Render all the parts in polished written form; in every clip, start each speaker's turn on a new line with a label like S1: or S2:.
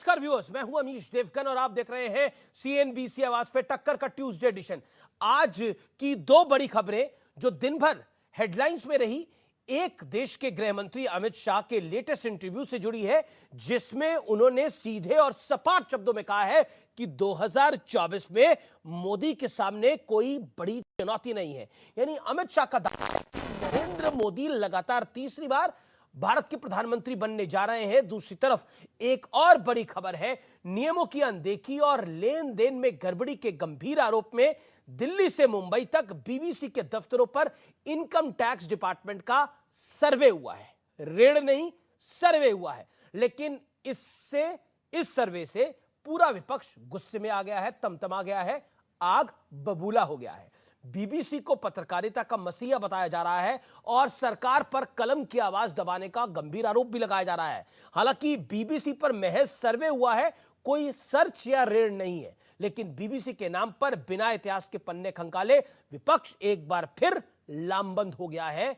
S1: नमस्कार व्यूअर्स, मैं हूं अमीश देवगन और आप देख रहे हैं सीएनबीसी आवाज पे टक्कर का ट्यूसडे एडिशन। आज की दो बड़ी खबरें जो दिन भर हेडलाइंस में रही, एक देश के गृह मंत्री अमित शाह के लेटेस्ट इंटरव्यू से जुड़ी है, जिसमें उन्होंने सीधे और सपाट शब्दों में कहा है कि 2024 में मोदी के सामने कोई बड़ी चुनौती नहीं है। यानी अमित शाह का दावा है कि नरेंद्र मोदी लगातार तीसरी बार भारत के प्रधानमंत्री बनने जा रहे हैं। दूसरी तरफ एक और बड़ी खबर है, नियमों की अनदेखी और लेन देन में गड़बड़ी के गंभीर आरोप में दिल्ली से मुंबई तक बीबीसी के दफ्तरों पर इनकम टैक्स डिपार्टमेंट का सर्वे हुआ है। रेड नहीं, सर्वे हुआ है। लेकिन इस सर्वे से पूरा विपक्ष गुस्से में आ गया है, तमतमा गया है, आग बबूला हो गया है। बीबीसी को पत्रकारिता का मसीहा बताया जा रहा है और सरकार पर कलम की आवाज दबाने का गंभीर आरोप भी लगाया जा रहा है। हालांकि बीबीसी पर महज सर्वे हुआ है, कोई सर्च या रेड नहीं है, लेकिन बीबीसी के नाम पर बिना इतिहास के पन्ने खंगाले विपक्ष एक बार फिर लामबंद हो गया है।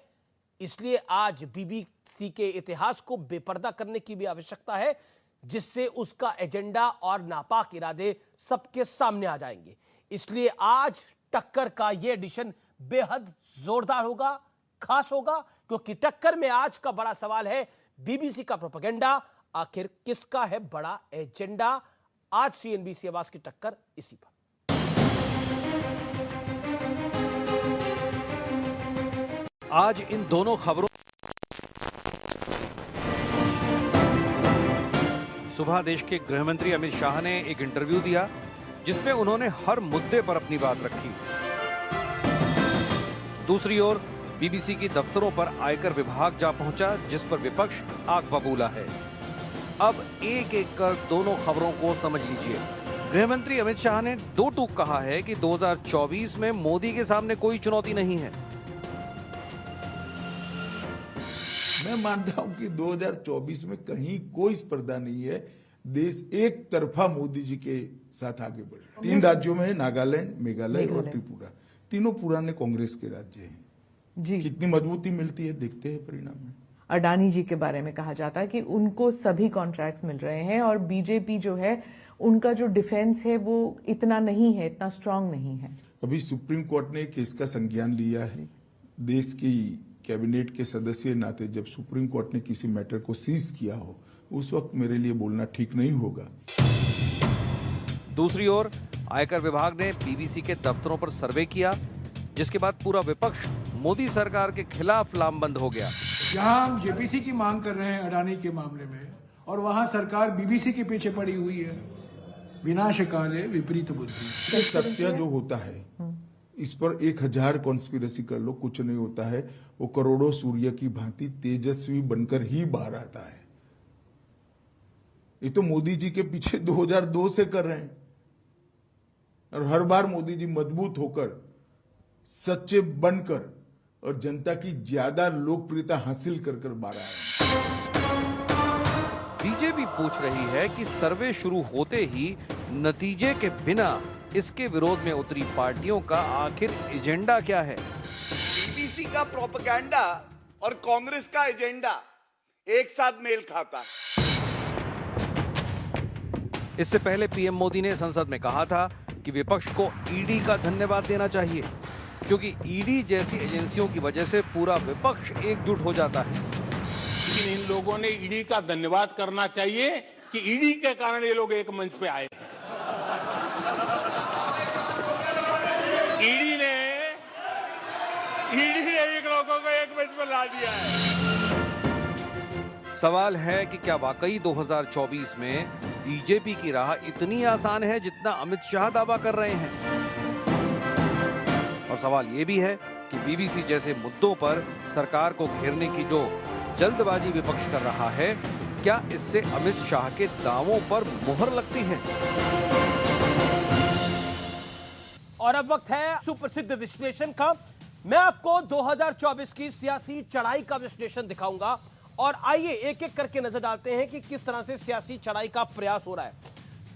S1: इसलिए आज बीबीसी के इतिहास को बेपर्दा करने की भी आवश्यकता है, जिससे उसका एजेंडा और नापाक इरादे सबके सामने आ जाएंगे। इसलिए आज टक्कर का यह एडिशन बेहद जोरदार होगा, खास होगा, क्योंकि टक्कर में आज का बड़ा सवाल है बीबीसी का प्रोपेगेंडा, आखिर किसका है बड़ा एजेंडा। आज सीएनबीसी आवाज की टक्कर इसी पर।
S2: आज इन दोनों खबरों सुबह देश के गृहमंत्री अमित शाह ने एक इंटरव्यू दिया, जिसमें उन्होंने हर मुद्दे पर अपनी बात रखी। दूसरी ओर बीबीसी की दफ्तरों पर आयकर विभाग जा पहुंचा, जिस पर विपक्ष आग बबूला है। अब एक एक कर दोनों खबरों को समझ लीजिए। गृहमंत्री अमित शाह ने दो टूक कहा है कि 2024 में मोदी के सामने कोई चुनौती नहीं है।
S3: मैं मानता हूं कि 2024 में कहीं कोई स्पर्धा नहीं है। देश एक तरफा मोदी जी के साथ आगे बढ़ रहा है। 3 राज्यों में, नागालैंड, मेघालय और त्रिपुरा, तीनों पुराने कांग्रेस के राज्य हैं जी। कितनी मजबूती मिलती है देखते हैं परिणाम में।
S4: अडानी जी के बारे में कहा जाता है कि उनको सभी कॉन्ट्रैक्ट्स मिल रहे हैं और बीजेपी जो है उनका जो डिफेंस है वो इतना नहीं है, इतना स्ट्रांग नहीं है।
S3: अभी सुप्रीम कोर्ट ने केस का संज्ञान लिया है। देश की कैबिनेट के सदस्य नाते जब सुप्रीम कोर्ट ने किसी मैटर को सीज किया हो, उस वक्त मेरे लिए बोलना ठीक नहीं होगा।
S2: दूसरी ओर आयकर विभाग ने बीबीसी के दफ्तरों पर सर्वे किया, जिसके बाद पूरा विपक्ष मोदी सरकार के खिलाफ लामबंद हो गया।
S5: यहाँ हम जेपीसी की मांग कर रहे हैं अडानी के मामले में, और वहाँ सरकार बीबीसी के पीछे पड़ी हुई है। विनाशकाले विपरीत बुद्धि।
S3: सत्य जो होता है, इस पर 1000 कॉन्स्पिरेसी कर लो, कुछ नहीं होता है। वो करोड़ों सूर्य की भांति तेजस्वी बनकर ही बाहर आता है। ये तो मोदी जी के पीछे 2002 से कर रहे हैं, और हर बार मोदी जी मजबूत होकर, सच्चे बनकर और जनता की ज्यादा लोकप्रियता हासिल कर बाहर आए।
S2: बीजेपी पूछ रही है कि सर्वे शुरू होते ही नतीजे के बिना इसके विरोध में उतरी पार्टियों का आखिर एजेंडा क्या है।
S6: बीबीसी का प्रोपेगेंडा और कांग्रेस का एजेंडा एक साथ मेल खाता है।
S2: इससे पहले पीएम मोदी ने संसद में कहा था कि विपक्ष को ईडी का धन्यवाद देना चाहिए, क्योंकि ईडी जैसी एजेंसियों की वजह से पूरा विपक्ष एकजुट हो जाता है।
S7: लेकिन इन लोगों ने ईडी का धन्यवाद करना चाहिए कि ईडी के कारण ये लोग एक मंच पे आए। ईडी ने एक लोगों को एक मंच पे ला दिया है।
S2: सवाल है कि क्या वाकई 2024 में बीजेपी की राह इतनी आसान है जितना अमित शाह दावा कर रहे हैं। और सवाल यह भी है कि बीबीसी जैसे मुद्दों पर सरकार को घेरने की जो जल्दबाजी विपक्ष कर रहा है, क्या इससे अमित शाह के दावों पर मुहर लगती है।
S1: और अब वक्त है सुप्रसिद्ध विश्लेषण का। मैं आपको 2024 की सियासी चढ़ाई का विश्लेषण दिखाऊंगा, और आइए एक एक करके नजर डालते हैं कि किस तरह से सियासी चढ़ाई का प्रयास हो रहा है।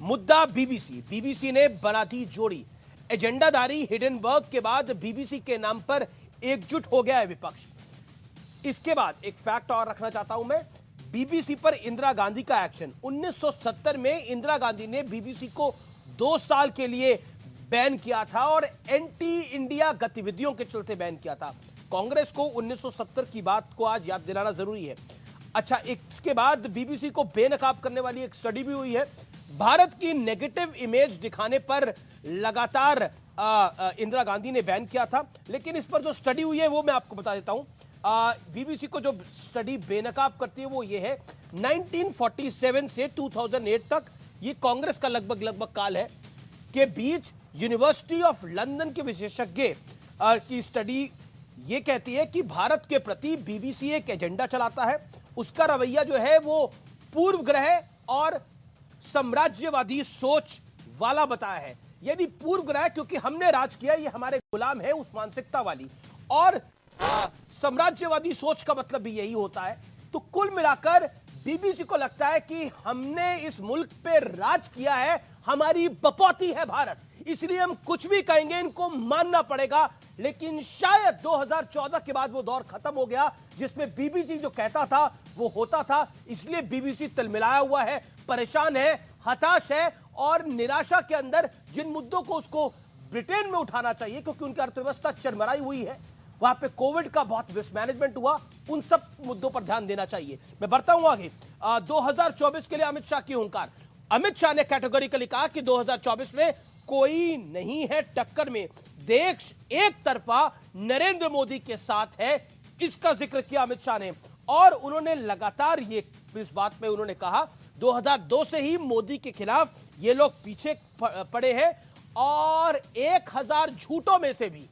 S1: मुद्दा बीबीसी ने बना दी जोड़ी। एजेंडाधारी हिडेनबर्ग के बाद बीबीसी के नाम पर एकजुट हो गया है विपक्ष। इसके बाद एक फैक्ट और रखना चाहता हूं मैं, बीबीसी पर इंदिरा गांधी का एक्शन। 1970 में इंदिरा गांधी ने बीबीसी को 2 साल के लिए बैन किया था और एंटी इंडिया गतिविधियों के चलते बैन किया था। कांग्रेस को 1970 की बात को आज याद दिलाना जरूरी है। अच्छा, इसके बाद बीबीसी को बेनकाब करने वाली एक स्टडी भी हुई है। भारत की नेगेटिव इमेज दिखाने पर लगातार इंदिरा गांधी ने बैन किया था, लेकिन इस पर जो स्टडी हुई है वो मैं आपको बता देता हूं। बीबीसी को जो स्टडी बेनकाब करती है वो ये है, 1947 से 2008 तक, ये कांग्रेस का लगभग काल है, के बीच यूनिवर्सिटी ऑफ लंदन के विशेषज्ञ की स्टडी ये कहती है कि भारत के प्रति बीबीसी एक एजेंडा चलाता है। उसका रवैया जो है वो पूर्व ग्रह और साम्राज्यवादी सोच वाला बताया है। यानी पूर्व ग्रह क्योंकि हमने राज किया, ये हमारे गुलाम है, उस मानसिकता वाली, और साम्राज्यवादी सोच का मतलब भी यही होता है। तो कुल मिलाकर बीबीसी को लगता है कि हमने इस मुल्क पे राज किया है, हमारी बपौती है भारत, इसलिए हम कुछ भी कहेंगे इनको मानना पड़ेगा। लेकिन शायद 2014 के बाद वो दौर खत्म हो गया जिसमें बीबीसी जो कहता था वो होता था, इसलिए बीबीसी तिलमिलाया हुआ है, परेशान है, हताश है और निराशा के अंदर जिन मुद्दों को उसको ब्रिटेन में उठाना चाहिए क्योंकि उनकी अर्थव्यवस्था चरमराई हुई है, वहां पे कोविड का बहुत मिसमैनेजमेंट हुआ, उन सब मुद्दों पर ध्यान देना चाहिए। मैं बढ़ता हूं आगे। 2024 के लिए अमित शाह की हुंकार। अमित शाह ने कैटेगोरिकली कहा कि 2024 में कोई नहीं है टक्कर में, देश एक तरफा नरेंद्र मोदी के साथ है, इसका जिक्र किया अमित शाह ने। और उन्होंने लगातार ये इस बात पे उन्होंने कहा 2002 से ही मोदी के खिलाफ ये लोग पीछे पड़े हैं और 1000 झूठों में से भी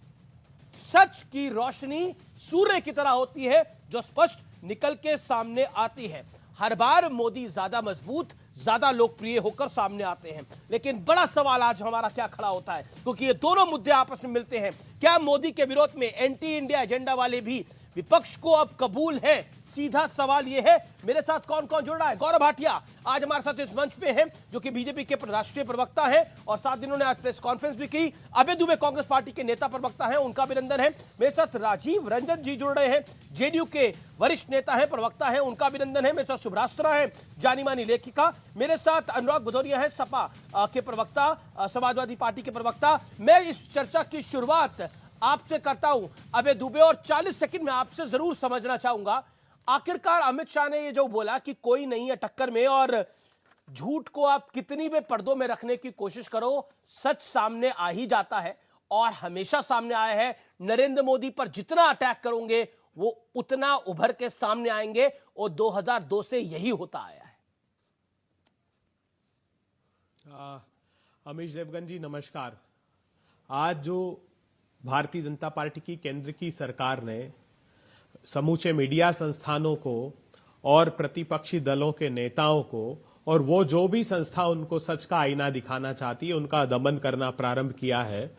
S1: सच की रोशनी सूर्य की तरह होती है जो स्पष्ट निकल के सामने आती है। हर बार मोदी ज्यादा मजबूत, ज्यादा लोकप्रिय होकर सामने आते हैं। लेकिन बड़ा सवाल आज हमारा क्या खड़ा होता है, क्योंकि ये दोनों मुद्दे आपस में मिलते हैं। क्या मोदी के विरोध में एंटी इंडिया एजेंडा वाले भी विपक्ष को अब कबूल है? सीधा सवाल यह है। मेरे साथ कौन कौन जुड़ रहा है? गौरव भाटिया आज हमारे साथ इस मंच पे हैं, जो कि बीजेपी के राष्ट्रीय प्रवक्ता हैं और साथ इन्होंने आज प्रेस कॉन्फ्रेंस भी की। अभय दुबे कांग्रेस पार्टी के नेता प्रवक्ता हैं, उनका अभिनंदन है। मेरे साथ राजीव रंजन जी जुड़ रहे हैं, जेडीयू के वरिष्ठ नेता हैं, प्रवक्ता हैं, उनका अभिनंदन है। मेरे साथ शुभ्रास्त्रा है, जानी मानी लेखिका। मेरे साथ अनुराग भदौरिया है, सपा के प्रवक्ता, समाजवादी पार्टी के प्रवक्ता। मैं इस चर्चा की शुरुआत आपसे करता हूं अभय दुबे, और 40 सेकंड में आपसे जरूर समझना चाहूंगा, आखिरकार अमित शाह ने ये जो बोला कि कोई नहीं है टक्कर में, और झूठ को आप कितनी भी पर्दों में रखने की कोशिश करो, सच सामने आ ही जाता है और हमेशा सामने आया है। नरेंद्र मोदी पर जितना अटैक करोगे वो उतना उभर के सामने आएंगे और 2002 से यही होता आया है।
S8: अमीश देवगन जी नमस्कार। आज जो भारतीय जनता पार्टी की केंद्र की सरकार ने समूचे मीडिया संस्थानों को और प्रतिपक्षी दलों के नेताओं को, और वो जो भी संस्था उनको सच का आईना दिखाना चाहती है, उनका दमन करना प्रारंभ किया है।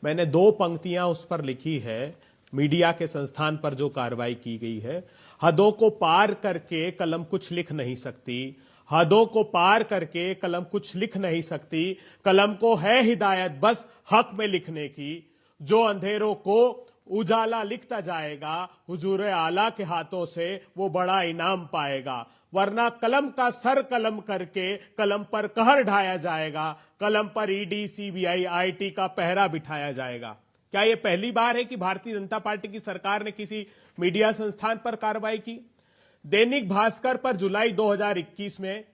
S8: मैंने 2 पंक्तियां उस पर लिखी है, मीडिया के संस्थान पर जो कार्रवाई की गई है। हदों को पार करके कलम कुछ लिख नहीं सकती, हदों को पार करके कलम कुछ लिख नहीं सकती, कलम को है हिदायत बस हक में लिखने की, जो अंधेरों को उजाला लिखता जाएगा हुजूर आला के हाथों से वो बड़ा इनाम पाएगा, वरना कलम का सर कलम करके कलम पर कहर ढाया जाएगा, कलम पर ईडी सीबीआई आईटी का पहरा बिठाया जाएगा। क्या यह पहली बार है कि भारतीय जनता पार्टी की सरकार ने किसी मीडिया संस्थान पर कार्रवाई की? दैनिक भास्कर पर जुलाई 2021 में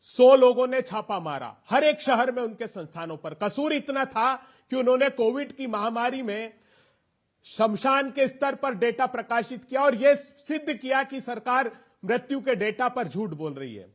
S8: 100 लोगों ने छापा मारा, हर एक शहर में उनके संस्थानों पर। कसूर इतना था कि उन्होंने कोविड की महामारी में शमशान के स्तर पर डेटा प्रकाशित किया और यह सिद्ध किया कि सरकार मृत्यु के डेटा पर झूठ बोल रही है।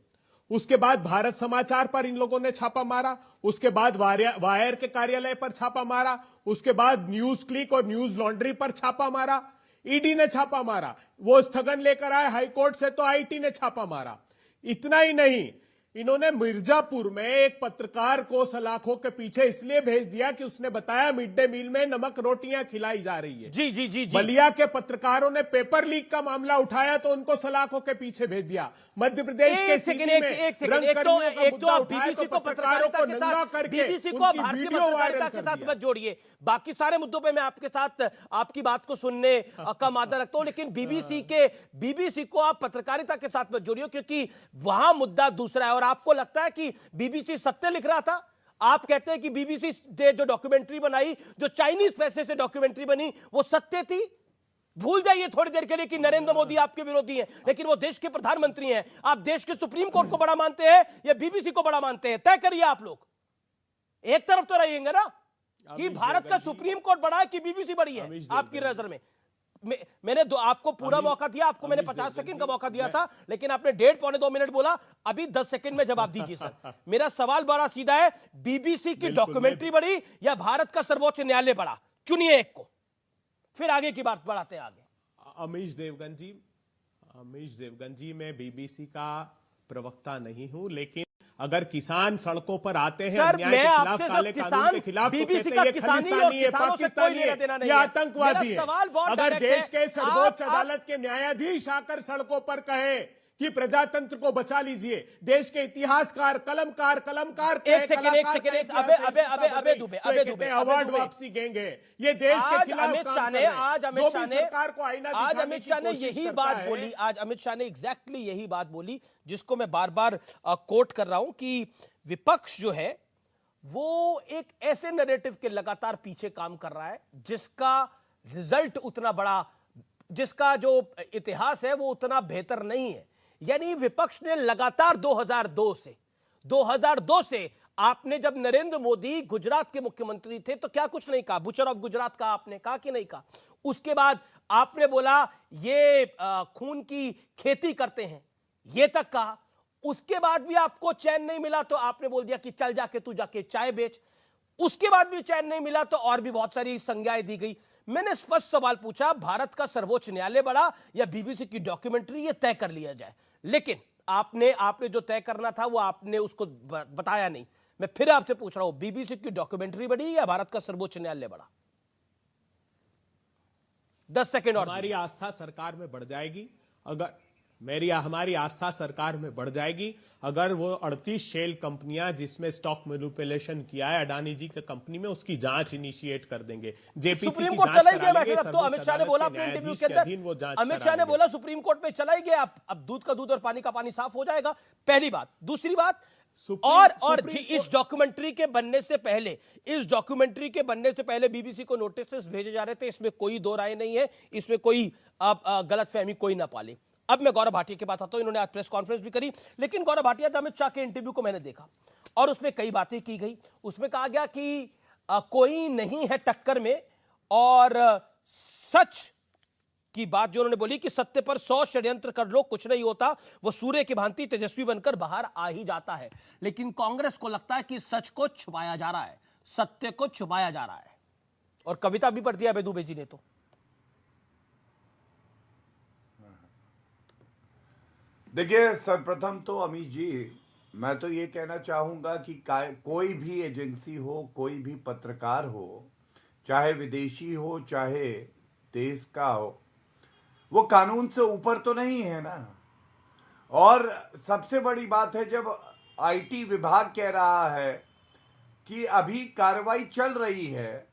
S8: उसके बाद भारत समाचार पर इन लोगों ने छापा मारा, उसके बाद वायर के कार्यालय पर छापा मारा, उसके बाद न्यूज क्लिक और न्यूज लॉन्ड्री पर छापा मारा, ईडी ने छापा मारा, वो स्थगन लेकर आए हाईकोर्ट से तो आईटी ने छापा मारा। इतना ही नहीं, इन्होंने मिर्जापुर में एक पत्रकार को सलाखों के पीछे इसलिए भेज दिया कि उसने बताया मिड डे मील में नमक रोटियां खिलाई जा रही है।
S1: जी जी जी जी।
S8: बलिया के पत्रकारों ने पेपर लीक का मामला उठाया तो उनको सलाखों के पीछे भेज दिया। मध्य प्रदेश के
S1: एक तो आप बीबीसी को पत्रकारिता के साथ, बीबीसी को भारतीय पत्रकारिता के साथ मत जोड़िए। बाकी सारे मुद्दों पे मैं आपके साथ आपकी बात को सुनने का मादा रखता हूं, लेकिन बीबीसी को आप पत्रकारिता के साथ मत जोड़िए, क्योंकि वहां मुद्दा दूसरा है। और आपको लगता है कि बीबीसी सत्य लिख रहा था? आप कहते हैं कि बीबीसी ने जो डॉक्यूमेंट्री बनाई, जो चाइनीज पैसे से डॉक्यूमेंट्री बनी, वो सत्य थी? भूल जाइए थोड़ी देर के लिए कि नरेंद्र मोदी आपके विरोधी हैं, लेकिन वो देश के प्रधानमंत्री हैं। आप देश के सुप्रीम कोर्ट को बड़ा मानते हैं या बीबीसी को बड़ा मानते हैं? तय करिए आप लोग। एक तरफ तो रहिएगा ना कि भारत का सुप्रीम कोर्ट बड़ा है कि बीबीसी बड़ी है आपकी नजर में। मैंने आपको पूरा मौका दिया, आपको मैंने 50 सेकंड का मौका दिया था, लेकिन आपने 1.5 पौने 2 मिनट बोला। अभी 10 सेकंड में जवाब दीजिए सर। मेरा सवाल बड़ा सीधा है, बीबीसी की डॉक्यूमेंट्री बड़ी या भारत का सर्वोच्च न्यायालय बड़ा? चुनिए एक को, फिर आगे की बात बढ़ाते हैं आगे।
S8: अमीश देवगन जी, मैं बीबीसी का प्रवक्ता नहीं हूं, लेकिन अगर किसान सड़कों पर आते हैं अन्याय के खिलाफ, काले कानून के खिलाफ, तो कहते हैं ये खालिस्तानी है, पाकिस्तानी है, ये आतंकवादी है। अगर देश के सर्वोच्च अदालत के न्यायाधीश आकर सड़कों पर कहे कि प्रजातंत्र को बचा लीजिए, देश के इतिहासकार, कलमकार अवार्ड वापसी देंगे, ये देश के खिलाफ
S1: अमित शाह ने यही बात बोली। आज अमित शाह ने एग्जैक्टली यही बात बोली, जिसको मैं बार बार कोट कर रहा हूं कि विपक्ष जो है वो एक ऐसे नैरेटिव के लगातार पीछे काम कर रहा है जिसका रिजल्ट उतना बड़ा, जिसका जो इतिहास है वो उतना बेहतर नहीं है। यानी विपक्ष ने लगातार 2002 से आपने, जब नरेंद्र मोदी गुजरात के मुख्यमंत्री थे तो क्या कुछ नहीं कहा? बुचर ऑफ गुजरात का आपने कहा कि नहीं कहा? उसके बाद आपने बोला ये खून की खेती करते हैं, ये तक कहा। उसके बाद भी आपको चैन नहीं मिला तो आपने बोल दिया कि चल जाके तू जाके चाय बेच। उसके बाद भी चैन नहीं मिला तो और भी बहुत सारी संज्ञाएं दी गई। मैंने स्पष्ट सवाल पूछा, भारत का सर्वोच्च न्यायालय बड़ा या बीबीसी की डॉक्यूमेंट्री? ये तय कर लिया जाए। लेकिन आपने जो तय करना था वो आपने उसको बताया नहीं। मैं फिर आपसे पूछ रहा हूं, बीबीसी की डॉक्यूमेंट्री बड़ी या भारत का सर्वोच्च न्यायालय बड़ा? 10 सेकंड और।
S8: हमारी आस्था सरकार में बढ़ जाएगी हमारी आस्था सरकार में बढ़ जाएगी अगर वो 38 शेल कंपनियां जिसमें स्टॉक मैनिपुलेशन किया है अडानी जी की कंपनी में, उसकी जांच इनिशिएट कर देंगे। जेपीसी
S1: सुप्रीम कोर्ट चला ही गया। तो अमित शाह ने बोला अपने इंटरव्यू के अंदर, अमित शाह ने बोला सुप्रीम कोर्ट में चला ही गया, अब दूध का दूध और पानी का पानी साफ हो जाएगा। पहली बात। दूसरी बात, इस डॉक्यूमेंट्री के बनने से पहले बीबीसी को नोटिस भेजे जा रहे थे, इसमें कोई दो राय नहीं है, इसमें कोई गलतफहमी कोई ना पाले। अब मैं गौरव भाटिया के पास आता हूं। इन्होंने आज प्रेस कॉन्फ्रेंस भी करी, लेकिन गौरव भाटिया, अमित शाह के इंटरव्यू को मैंने देखा और उसमें कई बातें की गई। उसमें कहा गया कि कोई नहीं है टक्कर में, और सच की बात जो उन्होंने बोली कि सत्य पर 100 षड्यंत्र कर लो कुछ नहीं होता, वो सूर्य की भांति तेजस्वी बनकर बाहर आ ही जाता है। लेकिन कांग्रेस को लगता है कि सच को छुपाया जा रहा है, सत्य को छुपाया जा रहा है। और कविता भी पढ़ दिया दुबे जी ने। तो
S6: देखिए, सर्वप्रथम तो अमित जी, मैं तो ये कहना चाहूंगा कि कोई भी एजेंसी हो, कोई भी पत्रकार हो, चाहे विदेशी हो चाहे देश का हो, वो कानून से ऊपर तो नहीं है ना। और सबसे बड़ी बात है, जब आईटी विभाग कह रहा है कि अभी कार्रवाई चल रही है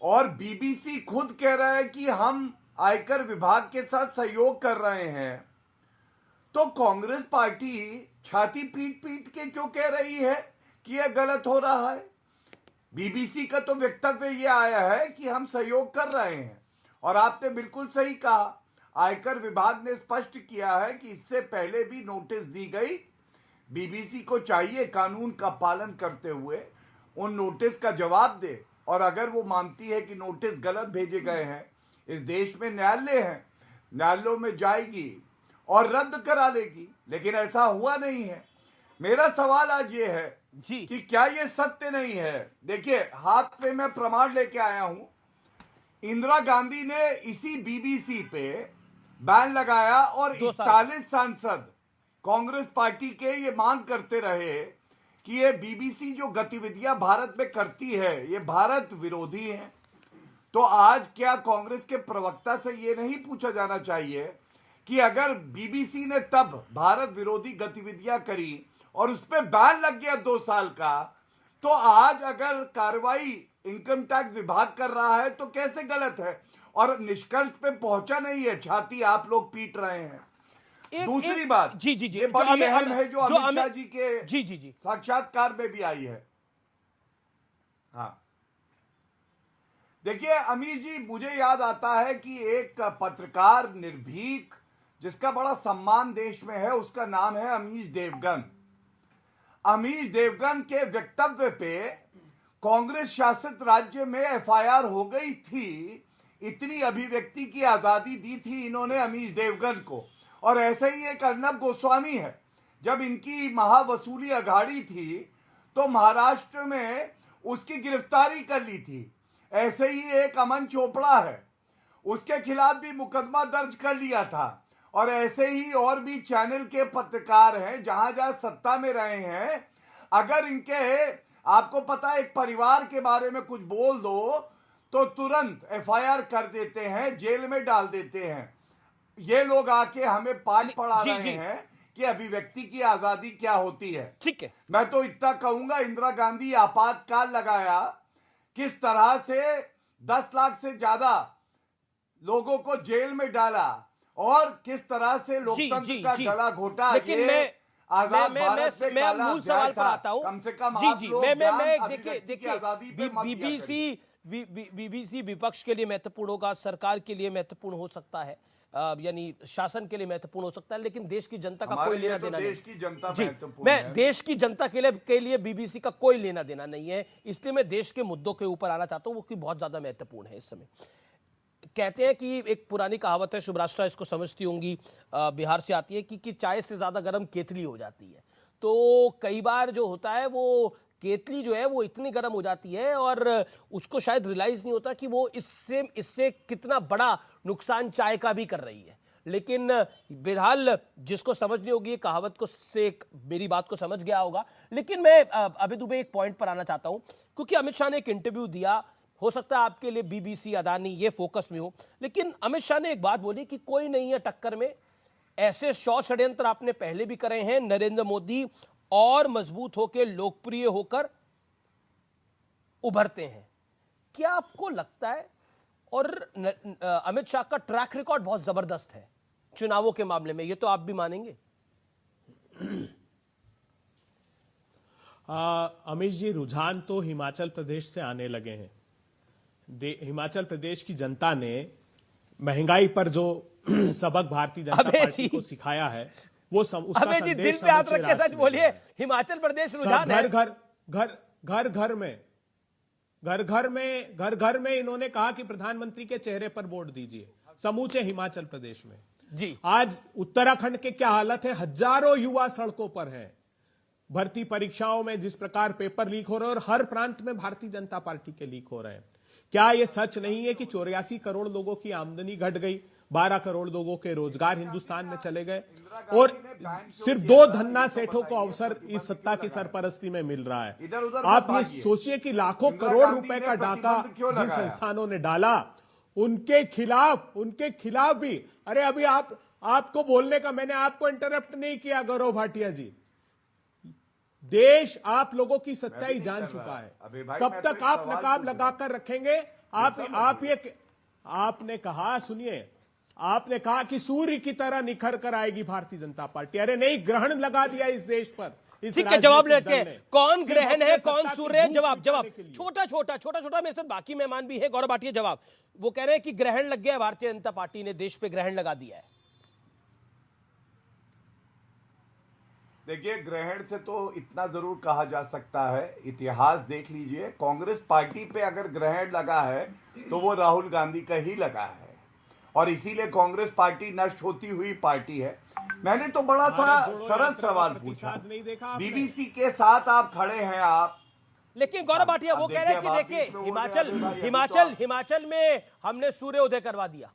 S6: और बीबीसी खुद कह रहा है कि हम आयकर विभाग के साथ सहयोग कर रहे हैं, तो कांग्रेस पार्टी छाती पीट पीट के क्यों कह रही है कि यह गलत हो रहा है? बीबीसी का तो वक्तव्य यह आया है कि हम सहयोग कर रहे हैं। और आपने बिल्कुल सही कहा, आयकर विभाग ने स्पष्ट किया है कि इससे पहले भी नोटिस दी गई। बीबीसी को चाहिए कानून का पालन करते हुए उन नोटिस का जवाब दे, और अगर वो मानती है कि नोटिस गलत भेजे गए हैं, इस देश में न्यायालय है, न्यायालयों में जाएगी और रद्द करा लेगी। लेकिन ऐसा हुआ नहीं है। मेरा सवाल आज ये है
S1: जी
S6: कि क्या ये सत्य नहीं है? देखिए, हाथ पे मैं प्रमाण लेके आया हूं। इंदिरा गांधी ने इसी बीबीसी पे बैन लगाया और 41 कांग्रेस पार्टी के ये मांग करते रहे कि ये बीबीसी जो गतिविधियां भारत में करती है ये भारत विरोधी है, तो आज क्या कांग्रेस के प्रवक्ता से ये नहीं पूछा जाना चाहिए कि अगर बीबीसी ने तब भारत विरोधी गतिविधियां करी और उस पर बैन लग गया 2 साल का, तो आज अगर कार्रवाई इनकम टैक्स विभाग कर रहा है तो कैसे गलत है? और निष्कर्ष पे पहुंचा नहीं है, छाती आप लोग पीट रहे हैं। दूसरी बात,
S1: जी
S6: ये बड़ी अहम है जो अमित शाह जी के
S1: जी
S6: साक्षात्कार में भी आई है। हाँ, देखिए अमीर जी, मुझे याद आता है कि एक पत्रकार निर्भीक जिसका बड़ा सम्मान देश में है, उसका नाम है अमीश देवगन। अमीश देवगन के वक्तव्य पे कांग्रेस शासित राज्य में एफआईआर हो गई थी। इतनी अभिव्यक्ति की आजादी दी थी इन्होंने अमीश देवगन को। और ऐसे ही एक अर्नब गोस्वामी है, जब इनकी महावसूली अघाड़ी थी तो महाराष्ट्र में उसकी गिरफ्तारी कर ली थी। ऐसे ही एक अमन चोपड़ा है, उसके खिलाफ भी मुकदमा दर्ज कर लिया था। और ऐसे ही और भी चैनल के पत्रकार हैं जहां जहां सत्ता में रहे हैं, अगर इनके, आपको पता है, एक परिवार के बारे में कुछ बोल दो तो तुरंत एफआईआर कर देते हैं, जेल में डाल देते हैं। ये लोग आके हमें पाठ पढ़ा रहे हैं कि अभिव्यक्ति की आजादी क्या होती है।
S1: ठीक है,
S6: मैं तो इतना कहूंगा, इंदिरा गांधी आपातकाल लगाया, किस तरह से 10 लाख से ज्यादा लोगों को जेल में डाला और किस तरह से लोकतंत्र का गला घोटा।
S1: लेकिन मैं मूल सवाल पर आता हूं।
S6: कम से कम
S1: देखिए बीबीसी विपक्ष के लिए महत्वपूर्ण होगा, सरकार के लिए महत्वपूर्ण हो सकता है, यानी शासन के लिए महत्वपूर्ण हो सकता है, लेकिन देश की जनता का कोई लेना देना नहीं।
S6: देश की जनता महत्वपूर्ण
S1: मैं
S6: है।
S1: देश की जनता के लिए बीबीसी का कोई लेना देना नहीं है, इसलिए मैं देश के मुद्दों के ऊपर आना चाहता हूं, वो कि बहुत ज्यादा महत्वपूर्ण है इस समय। कहते हैं कि एक पुरानी कहावत है, शुभराष्ट्रा इसको समझती होंगी, बिहार से आती है कि चाय से ज्यादा गर्म केतली हो जाती है। तो कई बार जो होता है वो केतली जो है वो इतनी गर्म हो जाती है और उसको शायद रियलाइज नहीं होता कि वो इससे कितना बड़ा नुकसान चाय का भी कर रही है। लेकिन बहरहाल जिसको समझनी होगी ये कहावत को से मेरी बात को समझ गया होगा। लेकिन मैं अभी दुबे एक पॉइंट पर आना चाहता हूं, क्योंकि अमित शाह ने एक इंटरव्यू दिया, हो सकता है आपके लिए बीबीसी, अदानी ये फोकस में हो, लेकिन अमित शाह ने एक बात बोली कि कोई नहीं है टक्कर में। ऐसे 100 षड्यंत्र आपने पहले भी करे हैं, नरेंद्र मोदी और मजबूत होकर, लोकप्रिय होकर उभरते हैं। क्या आपको लगता है, और अमित शाह का ट्रैक रिकॉर्ड बहुत जबरदस्त है चुनावों के मामले में, ये तो आप भी मानेंगे?
S8: अमित जी, रुझान तो हिमाचल प्रदेश से आने लगे हैं। हिमाचल प्रदेश की जनता ने महंगाई पर जो सबक भारतीय जनता पार्टी को सिखाया है वो उसका संदेश
S1: दिल पे हाथ रख के सच बोलिए, हिमाचल प्रदेश रुझान है।
S8: घर घर में इन्होंने कहा कि प्रधानमंत्री के चेहरे पर वोट दीजिए, समूचे हिमाचल प्रदेश में।
S1: जी,
S8: आज उत्तराखंड के क्या हालत है, हजारों युवा सड़कों पर हैं। भर्ती परीक्षाओं में जिस प्रकार पेपर लीक हो रहे हैं और हर प्रांत में भारतीय जनता पार्टी के लीक हो रहे हैं। क्या यह सच नहीं है कि 84 करोड़ लोगों की आमदनी घट गई, 12 करोड़ लोगों के रोजगार हिंदुस्तान में चले गए और सिर्फ 2 धन्ना सेठों को अवसर इस सत्ता की सरपरस्ती में मिल रहा है? आप ये सोचिए कि लाखों करोड़ रुपए का डाका जिन संस्थानों ने डाला उनके खिलाफ भी, अरे अभी आपको बोलने का, मैंने आपको इंटरप्ट नहीं किया गौरव भाटिया जी। देश आप लोगों की सच्चाई जान चुका है। कब तक आप नकाब लगाकर रखेंगे? आपने कहा, सुनिए, आपने कहा कि सूर्य की तरह निखर कर आएगी भारतीय जनता पार्टी। अरे नहीं, ग्रहण लगा दिया इस देश पर।
S1: ठीक है, जवाब लेके, कौन ग्रहण है कौन सूर्य है? जवाब छोटा मेरे साथ बाकी मेहमान भी है। गौरव भाटिया जवाब, वो कह रहे हैं कि ग्रहण लग गया, भारतीय जनता पार्टी ने देश पे ग्रहण लगा दिया है।
S6: देखिए, ग्रहण से तो इतना जरूर कहा जा सकता है, इतिहास देख लीजिए, कांग्रेस पार्टी पे अगर ग्रहण लगा है तो वो राहुल गांधी का ही लगा है और इसीलिए कांग्रेस पार्टी नष्ट होती हुई पार्टी है। मैंने तो बड़ा सा सरल सवाल पूछा, बीबीसी के साथ आप खड़े हैं आप,
S1: लेकिन गौरव भाटिया वो कह रहे हैं कि देखिए हिमाचल में हमने सूर्योदय करवा दिया।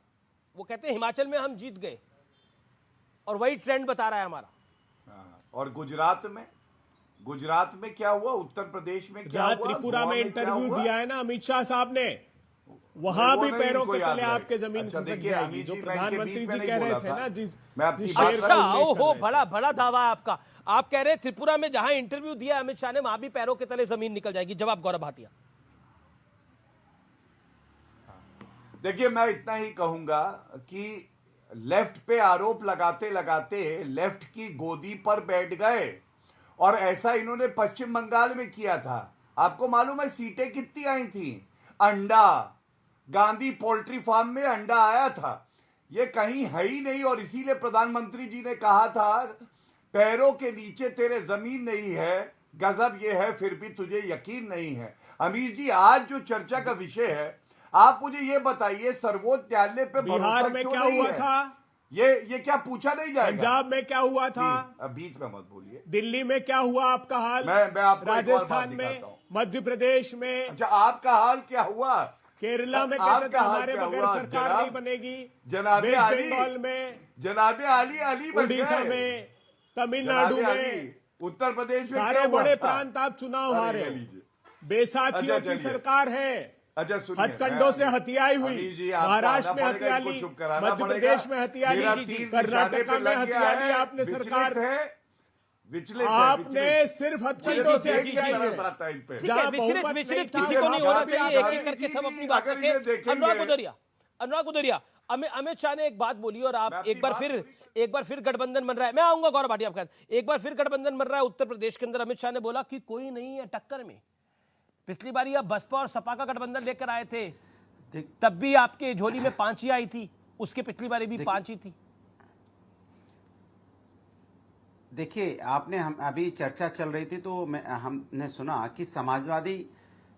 S1: वो कहते हैं हिमाचल में हम जीत गए और वही ट्रेंड बता रहा है हमारा।
S6: और गुजरात में क्या हुआ, उत्तर प्रदेश में क्या
S8: जहां
S6: हुआ,
S8: त्रिपुरा
S6: गोवा
S8: में
S6: क्या
S8: इंटरव्यू
S6: हुआ?
S8: दिया है ना अमित शाह साहब ने, वहां
S6: वो
S8: भी
S6: नहीं
S8: पैरों
S6: इनको
S8: के
S6: याद
S8: तले
S6: रहे।
S8: आपके जमीन
S6: अच्छा,
S8: खिसक
S6: देखिए,
S8: जाएगी,
S6: अभी
S8: जो
S6: जी, मैं इनके
S8: प्रधानमंत्री
S6: बीच में
S8: जी
S6: नहीं
S8: कह रहे
S6: बोला
S8: थे
S6: था।
S8: ना, जिस
S6: मैं अपनी
S8: जिस
S6: बात
S8: शेर का
S1: अच्छा,
S8: उल्लेख कर
S1: ओहो,
S8: रहे थे।
S1: बड़ा बड़ा दावा है आपका। आप कह रहे हैं त्रिपुरा में जहां इंटरव्यू दिया अमित शाह ने, वहां भी पैरों के तले जमीन निकल जाएगी। जवाब गौरव भाटिया।
S6: देखिए, मैं इतना ही कहूंगा कि लेफ्ट पे आरोप लगाते लगाते लेफ्ट की गोदी पर बैठ गए, और ऐसा इन्होंने पश्चिम बंगाल में किया था। आपको मालूम है सीटें कितनी आई थी? अंडा, गांधी पोल्ट्री फार्म में अंडा आया था, ये कहीं है ही नहीं। और इसीलिए प्रधानमंत्री जी ने कहा था, पैरों के नीचे तेरे जमीन नहीं है, गजब ये है फिर भी तुझे यकीन नहीं है। अमीर जी, आज जो चर्चा का विषय है, आप मुझे ये बताइए, सर्वोच्च न्यायालय पे भरोसा
S8: बिहार में
S6: क्यों
S8: क्या
S6: नहीं
S8: हुआ
S6: है?
S8: था?
S6: ये क्या पूछा नहीं जाएगा?
S8: पंजाब में क्या हुआ था?
S6: अब बीच में मत बोलिए।
S8: दिल्ली में क्या हुआ आपका हाल?
S6: मैं आपको एक और बात
S8: राजस्थान में,
S6: दिखाता हूं।
S8: मध्य प्रदेश में,
S6: अच्छा, आपका हाल क्या हुआ?
S8: केरला में
S6: आपका
S8: कहते थे
S6: हाल
S8: हमारे
S6: क्या
S8: बगैर
S6: हुआ?
S8: सरकार नहीं बनेगी,
S6: जनाबे
S8: वेस्ट
S6: आली,
S8: बंगाल में,
S6: जनाबे आली बन
S8: उड़ीसा
S6: गए।
S8: में, तमिलनाडु
S6: जनाबे
S8: में,
S6: आली, उत्तर प्रदेश में
S8: सारे
S6: क्या हुआ
S8: बड़े
S6: था?
S8: प्रांत आप चुनाव
S6: अरे,
S8: हारे
S6: ले
S8: हो।
S6: लीजिए।
S8: बेसाखियों
S6: अच्छा,
S8: की
S6: चलिए।
S8: सरकार है,
S6: अच्छा, सुनिए,
S8: हथकंडों से हथियाई हुई,
S6: अमीर जी, आपको
S8: महाराष्ट्र
S6: आना
S8: में
S6: पड़ेगा,
S8: हथिया ली,
S6: इनको चुप कराना
S8: मध्य
S6: पड़ेगा।
S8: प्रदेश में हथिया
S6: मेरा
S8: ली,
S6: तीर निशाने
S8: कर्नाटका
S6: पे
S8: में
S6: लग गया
S8: हथिया ली
S6: है।
S8: आपने सरकार।
S6: विचलित है,
S8: आपने
S6: विचलित।
S8: सिर्फ
S6: मुझे
S8: हथकंडों
S6: तो
S8: से
S6: देख ही
S8: हथियाई
S6: तरस
S8: है।
S6: आता है इन पे।
S1: ठीक है,
S8: जहां
S1: विचलित
S8: बहुमत
S1: विचलित
S8: नहीं
S1: किसी
S8: था,
S1: को नहीं होना
S6: वहां पे
S1: चाहिए। एक
S6: गांधी
S1: एक करके
S6: जी
S1: सब
S6: भी
S1: अपनी बात
S6: अगर
S1: रखें।
S6: इन्हें देखेंगे-
S1: अनुराग गुदरिया, अमित शाह ने एक बात बोली और आप
S6: मैं
S1: एक बार फिर गठबंधन बन रहा है। मैं आऊंगा गौरव भाटिया आपके साथ। एक बार फिर गठबंधन बन रहा है उत्तर प्रदेश के अंदर। अमित शाह ने बोला कि कोई नहीं है टक्कर में। पिछली बार आप बसपा और सपा का गठबंधन लेकर आए थे, तब भी आपके झोली में 5 ही आई थी, उसके पिछली बार भी 5 ही थी।
S9: देखिए, आपने हम अभी चर्चा चल रही थी तो हमने सुना कि समाजवादी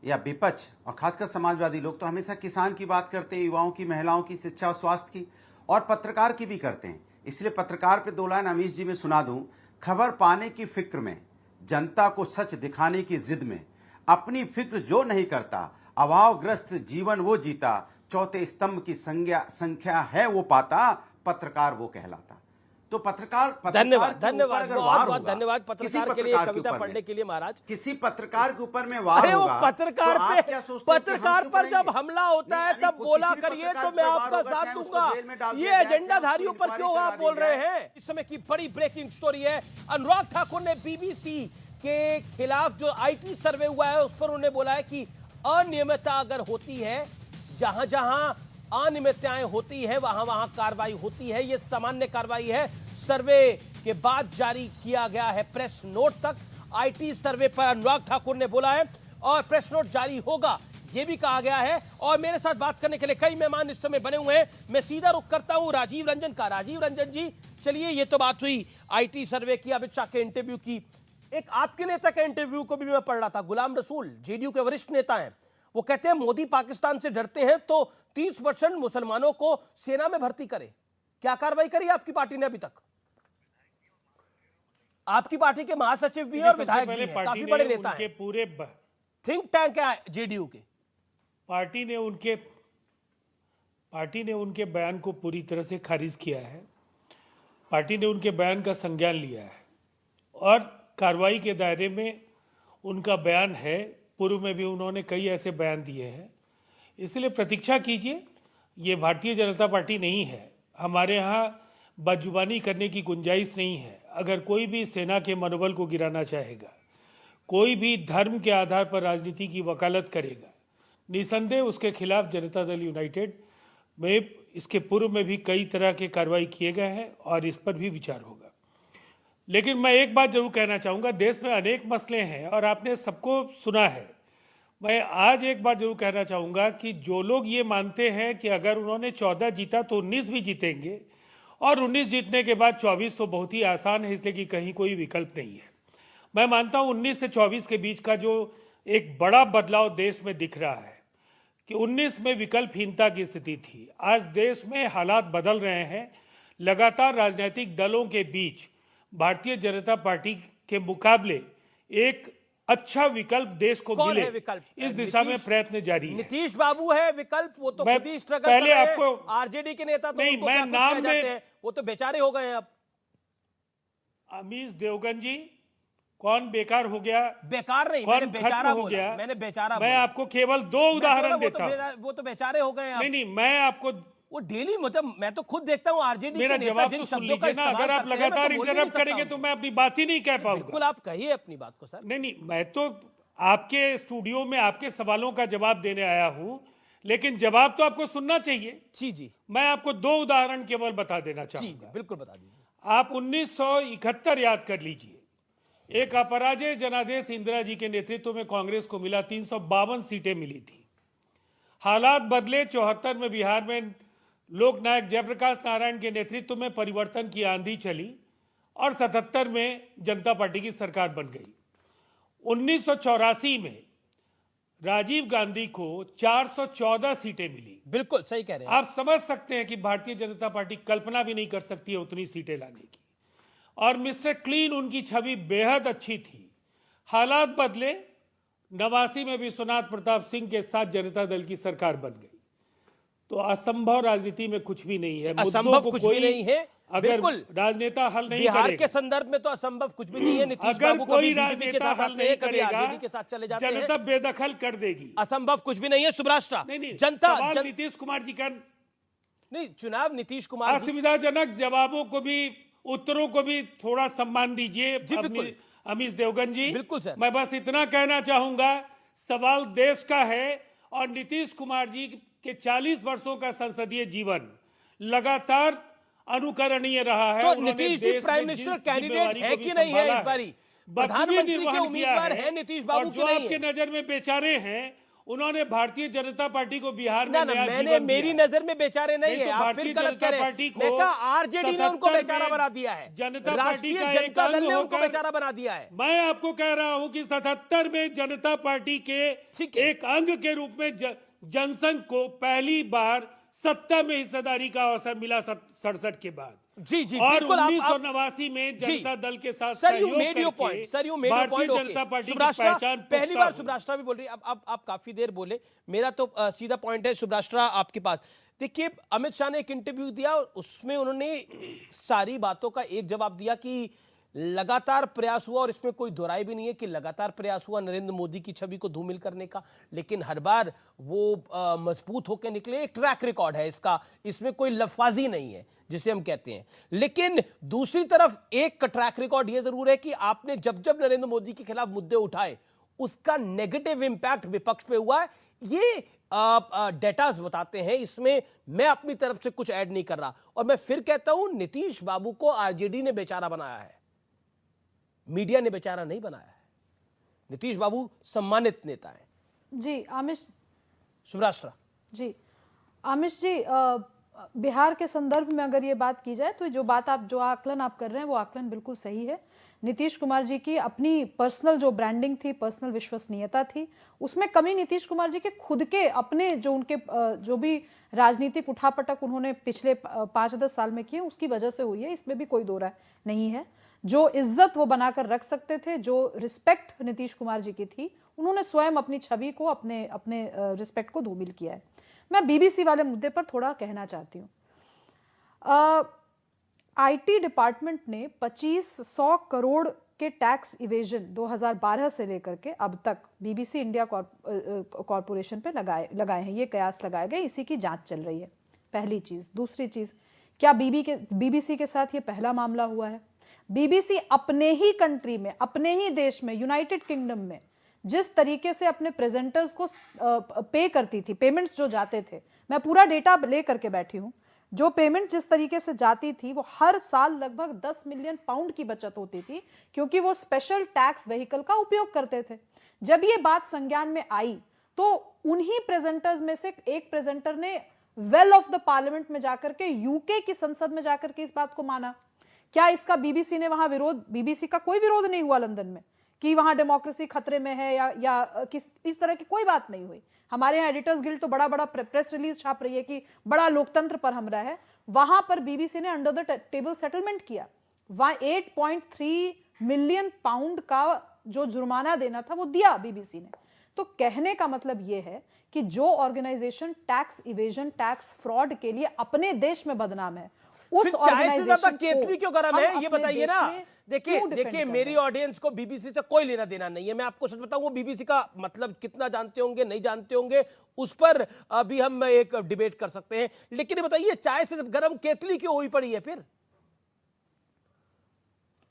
S9: या विपक्ष और खासकर समाजवादी लोग तो हमेशा किसान की बात करते हैं, युवाओं की, महिलाओं की, शिक्षा और स्वास्थ्य की, और पत्रकार की भी करते हैं। इसलिए पत्रकार पे 2 लाइन अमीश जी में सुना दूं। खबर पाने की फिक्र में, जनता को सच दिखाने की जिद में, अपनी फिक्र जो नहीं करता, अभावग्रस्त जीवन वो जीता, चौथे स्तंभ की संख्या है वो पाता, पत्रकार वो कहलाता। तो पत्रकार
S1: धन्यवाद,
S9: के ऊपर अगर वार
S1: बहुत
S9: होगा,
S1: धन्यवाद
S9: किसी
S1: पत्रकार के लिए,
S9: पत्रकार
S1: कविता
S9: ऊपर में,
S1: पढ़ने के लिए महाराज।
S9: किसी पत्रकार के ऊपर में वार
S1: अरे वो
S9: होगा,
S1: पत्रकार
S9: तो आप
S1: पे,
S9: क्या सोचते हैं कि हम
S1: पत्रकार
S9: चुप
S1: पर
S9: रहेंगे?
S1: जब हमला होता है
S9: नहीं,
S1: तब
S9: नहीं,
S1: बोला
S9: किसी
S1: करिए
S9: पत्रकार
S1: तो
S9: पे
S1: मैं
S9: वार
S1: आपका
S9: होगा,
S1: साथ
S9: चाहे उसको
S1: दूंगा।
S9: जेल में डाल
S1: ये
S9: दिया जाए, चाहे
S1: एजेंडाधारियों
S9: उसको
S1: पर क्यों
S9: इंक्वायरी
S1: आप
S9: करा
S1: बोल
S9: दी
S1: रहे
S9: जाए।
S1: हैं? इस समय की बड़ी ब्रेकिंग स्टोरी है। अनुराग ठाकुर ने बीबीसी के खिलाफ जो आईटी सर्वे हुआ है उस पर उन्होंने बोला है कि अनियमितता अगर होती है, जहां जहां अनियमितताएं होती है वहां वहां कार्रवाई होती है। यह सामान्य कार्रवाई है। सर्वे के बाद जारी किया गया है प्रेस नोट तक। आईटी सर्वे पर अनुराग ठाकुर ने बोला है और प्रेस नोट जारी होगा यह भी कहा गया है। और मेरे साथ बात करने के लिए कई मेहमान इस समय बने हुए हैं। मैं सीधा रुख करता हूं राजीव रंजन का। राजीव रंजन जी, चलिए, ये तो बात हुई आईटी सर्वे की, अमित शाह के इंटरव्यू की। एक आपके नेता के इंटरव्यू को भी मैं पढ़ रहा था, गुलाम रसूल, जेडीयू के वरिष्ठ नेता हैं। वो कहते हैं मोदी पाकिस्तान से डरते हैं तो 30% मुसलमानों को सेना में भर्ती करे। क्या कार्रवाई करी आपकी पार्टी ने अभी तक? आपकी पार्टी के महासचिव भी हैं और विधायक भी हैं, काफी बड़े नेता हैं।
S10: पूरे
S1: थिंक टैंक है जेडीयू के।
S10: पार्टी ने उनके बयान को पूरी तरह से खारिज किया है। पार्टी ने उनके बयान का संज्ञान लिया है और कार्रवाई के दायरे में उनका बयान है। पूर्व में भी उन्होंने कई ऐसे बयान दिए हैं। इसलिए प्रतीक्षा कीजिए। ये भारतीय जनता पार्टी नहीं है। हमारे यहाँ बदजुबानी करने की गुंजाइश नहीं है। अगर कोई भी सेना के मनोबल को गिराना चाहेगा, कोई भी धर्म के आधार पर राजनीति की वकालत करेगा, निसंदेह उसके खिलाफ जनता दल यूनाइटेड में इसके पूर्व में भी कई तरह के कार्रवाई किए गए हैं और इस पर भी विचार होगा। लेकिन मैं एक बात जरूर कहना चाहूँगा, देश में अनेक मसले हैं और आपने सबको सुना है। मैं आज एक बात जरूर कहना चाहूँगा कि जो लोग ये मानते हैं कि अगर उन्होंने 14 जीता तो 19 भी जीतेंगे और 19 जीतने के बाद 24 तो बहुत ही आसान है, इसलिए कि कहीं कोई विकल्प नहीं है। मैं मानता हूँ 19 से 24 के बीच का जो एक बड़ा बदलाव देश में दिख रहा है कि 19 में विकल्पहीनता की स्थिति थी। आज देश में हालात बदल रहे हैं। लगातार राजनीतिक दलों के बीच भारतीय जनता पार्टी के मुकाबले एक अच्छा विकल्प देश को
S1: कौन
S9: मिले,
S1: है विकल्प?
S9: इस दिशा में प्रयत्न जारी है।
S1: नीतीश बाबू है विकल्प, वो तो
S9: मैं
S1: खुद ही स्ट्रगल
S9: पहले
S1: कर रहे हैं।
S9: आपको-
S1: आरजेडी के नेता तो
S9: नहीं,
S1: उनको
S9: मैं
S1: क्या कुछ
S9: नाम
S1: कह जाते
S9: में-
S1: हैं, वो तो बेचारे हो गए हैं अब।
S10: अमीश देवगन जी, कौन बेकार हो गया,
S1: बेकार नहीं,
S10: कौन
S1: मैंने बेचारा
S10: खत्म हो
S1: बोला,
S10: गया,
S1: मैंने बेचारा
S10: मैं
S1: बोला।
S10: आपको केवल 2 उदाहरण देता हूं।
S1: वो तो बेचारे हो गए आप।
S10: नहीं, मैं आपको,
S1: वो डेली, मतलब मैं तो खुद देखता हूँ आरजेडी
S10: मेरा
S1: के नेता
S10: जवाब
S1: जिन
S10: तो सुन
S1: शब्दों का
S10: लीजिए ना।
S1: इस्तेमाल
S10: अगर आप
S1: करते हैं, मैं
S10: लगातार
S1: तो बोल भी नहीं
S10: इंटरप्ट
S1: सकता
S10: करेंगे
S1: हूं।
S10: तो मैं अपनी बात ही नहीं कह पाऊंगा।
S1: बिल्कुल, आप कहिए अपनी बात को सर।
S10: नहीं, मैं तो आपके स्टूडियो में आपके सवालों का जवाब देने आया हूं, लेकिन जवाब तो आपको सुनना चाहिए।
S1: जी जी
S10: मैं आपको 2 उदाहरण केवल बता देना
S1: जी,
S10: चाहूंगा।
S1: बिल्कुल बता दीजिए।
S10: आप 1971 याद कर लीजिए, एक अपराजय जनादेश इंदिरा जी के नेतृत्व में कांग्रेस को मिला, 352 सीटें मिली थी। हालात बदले, 74 में बिहार में लोकनायक जयप्रकाश नारायण के नेतृत्व में परिवर्तन की आंधी चली और 77 में जनता पार्टी की सरकार बन गई। 1984 में राजीव गांधी को 414 सीटें मिली।
S1: बिल्कुल सही कह रहे हैं
S10: आप समझ सकते हैं कि भारतीय जनता पार्टी कल्पना भी नहीं कर सकती है उतनी सीटें लाने की। और मिस्टर क्लीन, उनकी छवि बेहद अच्छी थी। हालात बदले, 89 में विश्वनाथ प्रताप सिंह के साथ जनता दल की सरकार बन गई। तो असंभव राजनीति में कुछ भी नहीं है।
S1: असंभव कुछ भी नहीं है।
S10: अगर
S1: बिल्कुल,
S10: राजनेता हल नहीं
S1: बिहार
S10: करेगा,
S1: के संदर्भ में तो असंभव कुछ भी नहीं है। नीतीश
S10: अगर
S1: बाबू
S10: कोई
S1: कभी बीजेपी के
S10: राजनेता
S1: साथ
S10: हल
S1: आते
S10: नहीं
S1: हैं, कभी
S10: करेगा,
S1: आरजेडी के साथ चले जाते हैं।
S10: जनता बेदखल कर देगी।
S1: असंभव कुछ भी नहीं है। सुब्राष्ट्रा,
S10: नहीं,
S1: जनता
S10: सवाल नीतीश कुमार जी का
S1: नहीं, चुनाव नीतीश कुमार जी,
S10: असुविधाजनक जवाबों को भी, उत्तरों को भी थोड़ा सम्मान दीजिए।
S1: जी, बिल्कुल।
S10: अमीश देवगन जी,
S1: बिल्कुल सर।
S10: मैं बस इतना कहना चाहूंगा, सवाल देश का है और नीतीश कुमार जी के 40 वर्षों का संसदीय जीवन लगातार अनुकरणीय रहा है।
S1: तो
S10: उन्होंने
S1: नीतीश जी
S10: देश में
S1: प्राइम
S10: जिस
S1: मिनिस्टर कैंडिडेट
S10: जिम्मेवारी
S1: है
S10: को भी
S1: कि नहीं है
S10: संभाला
S1: इस बारी?
S10: बखूबी
S1: प्रधानमंत्री के
S10: निर्वहन किया
S1: उम्मीदवार
S10: है।
S1: हैं नीतीश बाबू
S10: और
S1: की
S10: जो
S1: नहीं
S10: आपके
S1: है?
S10: नजर में बेचारे हैं, उन्होंने भारतीय जनता पार्टी को बिहार में
S1: ना ना,
S10: नया
S1: मैंने,
S10: जीवन
S1: मेरी
S10: दिया।
S1: नजर में बेचारे नहीं है।
S10: तो
S1: आप
S10: भारतीय
S1: फिर गलत
S10: जनता
S1: कह रहे
S10: पार्टी
S1: हैं।
S10: को
S1: मैं कहा आरजेडी ने उनको
S10: 77
S1: बेचारा
S10: में
S1: बना दिया है।
S10: जनता पार्टी
S1: राष्ट्रीय
S10: का एक
S1: जनता दल
S10: अंग
S1: ने उनको
S10: होकर-
S1: बेचारा बना दिया है।
S10: मैं आपको कह रहा हूं कि 77 में जनता पार्टी के
S1: ठीक है।
S10: एक अंग के रूप में जनसंघ को पहली बार सत्ता में हिस्सेदारी का अवसर मिला 67 के बाद।
S1: जी जी,
S10: और
S1: बिल्कुल।
S10: 1989 में जनता दल के साथ
S1: सर, यू
S10: सहयोग
S1: मेड योर
S10: करके
S1: point, sir, you made your
S10: भारतीय
S1: पॉइंट।
S10: जनता पार्टी की
S1: सुब्राष्ट्रा,
S10: पहचान
S1: पहली
S10: पुख्ता
S1: बार
S10: हुई।
S1: सुब्राष्ट्रा भी बोल रही है। अब आप काफी देर बोले, मेरा तो सीधा पॉइंट है सुब्राष्ट्रा आपके पास। देखिए, अमित शाह ने एक इंटरव्यू दिया और उसमें उन्होंने सारी बातों का एक जवाब दिया कि लगातार प्रयास हुआ, और इसमें कोई दोहराई भी नहीं है कि लगातार प्रयास हुआ नरेंद्र मोदी की छवि को धूमिल करने का, लेकिन हर बार वो मजबूत होकर निकले। एक ट्रैक रिकॉर्ड है इसका, इसमें कोई लफाजी नहीं है जिसे हम कहते हैं। लेकिन दूसरी तरफ एक ट्रैक रिकॉर्ड ये जरूर है कि आपने जब जब नरेंद्र मोदी के खिलाफ मुद्दे उठाए, उसका नेगेटिव इंपैक्ट विपक्ष पे हुआ है। ये डेटास बताते हैं, इसमें मैं अपनी तरफ से कुछ ऐड नहीं कर रहा। और मैं फिर कहता हूं, नीतीश बाबू को आरजेडी ने बेचारा बनाया है, मीडिया ने बेचारा नहीं बनाया है। नीतीश बाबू सम्मानित नेता है।
S11: जी आमिश,
S1: सुब्राष्ट्रा
S11: जी आमिश जी, बिहार के संदर्भ में अगर ये बात की जाए तो जो आकलन आप कर रहे हैं वो आकलन बिल्कुल सही है। नीतीश कुमार जी की अपनी पर्सनल जो ब्रांडिंग थी, पर्सनल विश्वसनीयता थी, उसमें कमी नीतीश कुमार जी के खुद के अपने जो उनके जो भी राजनीतिक उठापटक उन्होंने पिछले 5-10 साल में किए, उसकी वजह से हुई है। इसमें भी कोई दो राय नहीं है। जो इज्जत वो बनाकर रख सकते थे, जो रिस्पेक्ट नीतीश कुमार जी की थी, उन्होंने स्वयं अपनी छवि को, अपने रिस्पेक्ट को धूमिल किया है। मैं बीबीसी वाले मुद्दे पर थोड़ा कहना चाहती हूँ। आईटी डिपार्टमेंट ने 2500 करोड़ के टैक्स इवेजन 2012 से लेकर के अब तक बीबीसी इंडिया कॉरपोरेशन पे लगाए हैं। ये कयास लगाए गए, इसी की जांच चल रही है। पहली चीज। दूसरी चीज, क्या बीबीसी के साथ ये पहला मामला हुआ है? बीबीसी अपने ही कंट्री में, अपने ही देश में, यूनाइटेड किंगडम में जिस तरीके से अपने प्रेजेंटर्स को पे करती थी, पेमेंट्स जो जाते थे, मैं पूरा डेटा ले करके बैठी हूं, जो पेमेंट जिस तरीके से जाती थी, वो हर साल लगभग 10 मिलियन पाउंड की बचत होती थी, क्योंकि वो स्पेशल टैक्स व्हीकल का उपयोग करते थे। जब ये बात संज्ञान में आई तो उन्हीं प्रेजेंटर्स में से एक प्रेजेंटर ने वेल ऑफ द पार्लियामेंट में जाकर के, यूके की संसद में जाकर के इस बात को माना। क्या इसका बीबीसी ने वहां विरोध, बीबीसी का कोई विरोध नहीं हुआ लंदन में कि वहां डेमोक्रेसी खतरे में है या किस इस तरह की कोई बात नहीं हुई। हमारे यहाँ एडिटर्स गिल्ड तो बड़ा प्रेस रिलीज छाप रही है कि बड़ा लोकतंत्र पर हमला है। वहां पर बीबीसी ने अंडर द टेबल सेटलमेंट किया। वहां 8.3 मिलियन पाउंड का जो जुर्माना देना था वो दिया बीबीसी ने। तो कहने का मतलब यह है कि जो organisation tax evasion, tax fraud के लिए अपने देश में बदनाम है, उस
S1: फिर चाय से ज्यादा
S11: organization
S1: केतली
S11: को
S1: क्यों गरम
S11: हम
S1: है, ये
S11: अपने
S1: बताइए
S11: देश
S1: ना।
S11: में
S1: देखिए
S11: क्यों defend
S1: देखिए
S11: कर
S1: मेरी
S11: रहे हैं?
S1: ऑडियंस को बीबीसी से कोई लेना देना नहीं है, मैं आपको सच बताऊं, वो बीबीसी का मतलब कितना जानते होंगे नहीं जानते होंगे उस पर अभी हम एक डिबेट कर सकते हैं, लेकिन ये बताइए चाय से गरम केतली क्यों हुई पड़ी है फिर,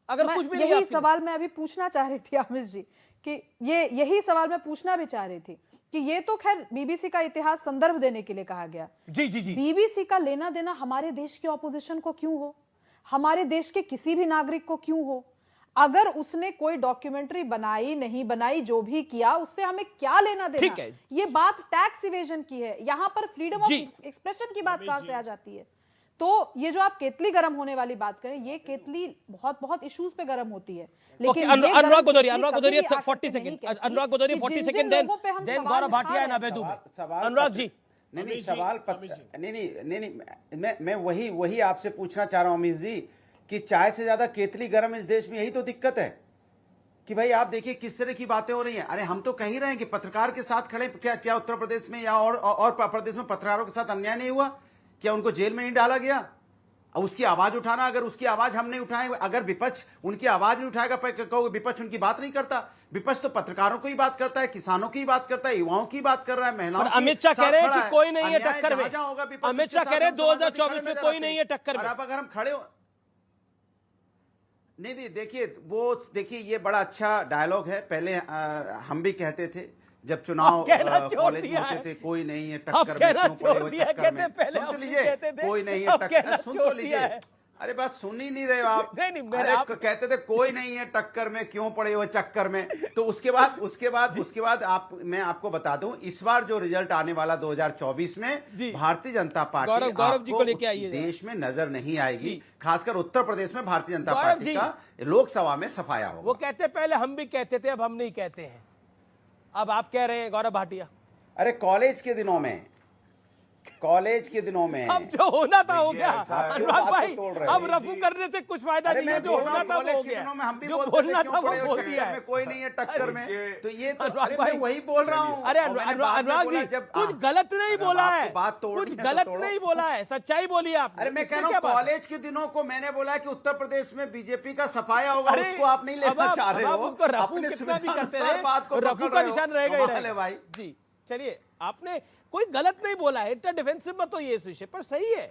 S1: अगर कुछ भी नहीं
S11: यही
S1: आपकी-
S11: सवाल मैं अभी पूछना चाह रही थी आमिर जी, कि यही सवाल मैं पूछना भी चाह रही थी कि ये तो खैर बीबीसी का इतिहास संदर्भ देने के लिए कहा गया।
S1: जी जी जी
S11: बीबीसी का लेना देना हमारे देश के ऑपोजिशन को क्यों हो, हमारे देश के किसी भी नागरिक को क्यों हो? अगर उसने कोई डॉक्यूमेंट्री बनाई नहीं बनाई, जो भी किया, उससे हमें क्या लेना देना?
S1: ठीक है।
S11: ये बात टैक्स इवेजन की है, यहां पर फ्रीडम ऑफ
S1: जी।
S11: एक्सप्रेशन की बात कहां से आ जाती है? तो ये जो आप केतली गर्म होने वाली बात करें, ये केतली बहुत बहुत इश्यूज पे गर्म होती है, लेकिन ये
S1: अनुराग
S11: गर्म
S1: भदौरिया
S11: केतली कभी भी आकर
S1: 40
S11: के नहीं
S1: सेकंड,
S11: कहती
S1: अनुराग भदौरिया
S11: कि
S1: 40
S11: जिन-जिन
S1: सेकंड,
S11: लोगों पे हम
S1: देन
S11: सवाल
S1: गौरव
S11: उठा
S1: भाटिया
S11: रहे हैं,
S1: नबे दुबे।
S9: सवाल
S1: अनुराग जी
S9: नहीं
S10: अमीश जी,
S9: सवाल
S10: अमीश जी।
S9: नहीं मैं वही आपसे पूछना चाह रहा हूं अमीश जी, कि चाय से ज्यादा केतली गर्म इस देश में, यही तो दिक्कत है कि भाई आप देखिए किस तरह की बातें हो रही हैं। अरे हम तो कह ही रहे हैं कि पत्रकार के साथ खड़े, क्या उत्तर प्रदेश में या और प्रदेश में पत्रकारों के साथ अन्याय नहीं हुआ? क्या उनको जेल में नहीं डाला गया? अब उसकी आवाज उठाना, अगर उसकी आवाज हम नहीं उठाएं, अगर विपक्ष उनकी आवाज नहीं उठाएगा, कहोगे विपक्ष उनकी बात नहीं करता। विपक्ष तो पत्रकारों को ही बात करता है, किसानों की बात करता है, युवाओं की बात कर रहा है, महिलाओं की।
S1: अमित शाह कह रहे हैं
S9: साथ
S1: कि
S9: खड़ा है।
S1: कोई नहीं है
S9: अन्याय
S1: टक्कर में।
S9: जहां होगा विपक्ष
S1: अमित
S9: उसके
S1: शाह
S9: साथ
S1: कह रहे हैं
S9: हम समाजवादी
S1: 2024 में
S9: खड़े
S1: कोई
S9: नजर
S1: नहीं है
S9: आते हैं।
S1: टक्कर में।
S9: और आप अगर हम खड़े हो, नहीं देखिए ये बड़ा अच्छा डायलॉग है। पहले हम भी कहते थे जब चुनाव कॉलेज में होते थे, कोई नहीं है टक्कर में, क्यों पड़े हो चक्कर में। सुन तो लीजिए, कोई नहीं है टक्कर में, सुन तो लीजिए। अरे बात सुन ही नहीं रहे हो आप।
S1: नहीं,
S9: अरे कहते थे कोई नहीं है टक्कर में, क्यों पड़े हो चक्कर में। तो उसके बाद मैं आपको बता दूं, इस बार जो रिजल्ट आने वाला 2024 में, भारतीय जनता पार्टी
S1: गौरव जी को लेके आइए,
S9: देश में नजर नहीं आएगी। खासकर उत्तर प्रदेश में भारतीय जनता पार्टी का लोकसभा में सफाया होगा।
S1: वो कहते पहले हम भी कहते थे, अब हम नहीं कहते हैं, अब आप कह रहे हैं गौरव भाटिया।
S9: अरे कॉलेज के दिनों में
S1: अब जो होना था हो गया अनुराग भाई, अब रफू करने से कुछ फायदा नहीं है, जो होना था वो हो गया, जो बोलना था वो बोल दिया है।
S9: कोई नहीं है टक्कर में, तो ये तो
S1: अनुराग भाई
S9: वही बोल रहा हूँ।
S1: अरे अनुराग जी कुछ गलत नहीं बोला है, कुछ गलत नहीं बोला है, सच्चाई बोली आपने।
S9: अरे मैं कह रहा हूँ कॉलेज के दिनों को मैंने बोला कि उत्तर प्रदेश में बीजेपी का सफाया होगा, उसको आप नहीं लेना चाह रहे हो।
S1: उसको रफू कितना भी करते रहे, रफू का निशान रहेगा ही रहेगा
S9: भाई
S1: जी। चलिए, आपने कोई गलत नहीं बोला है, इतना डिफेंसिव मत होइए इस विषय पर, सही है,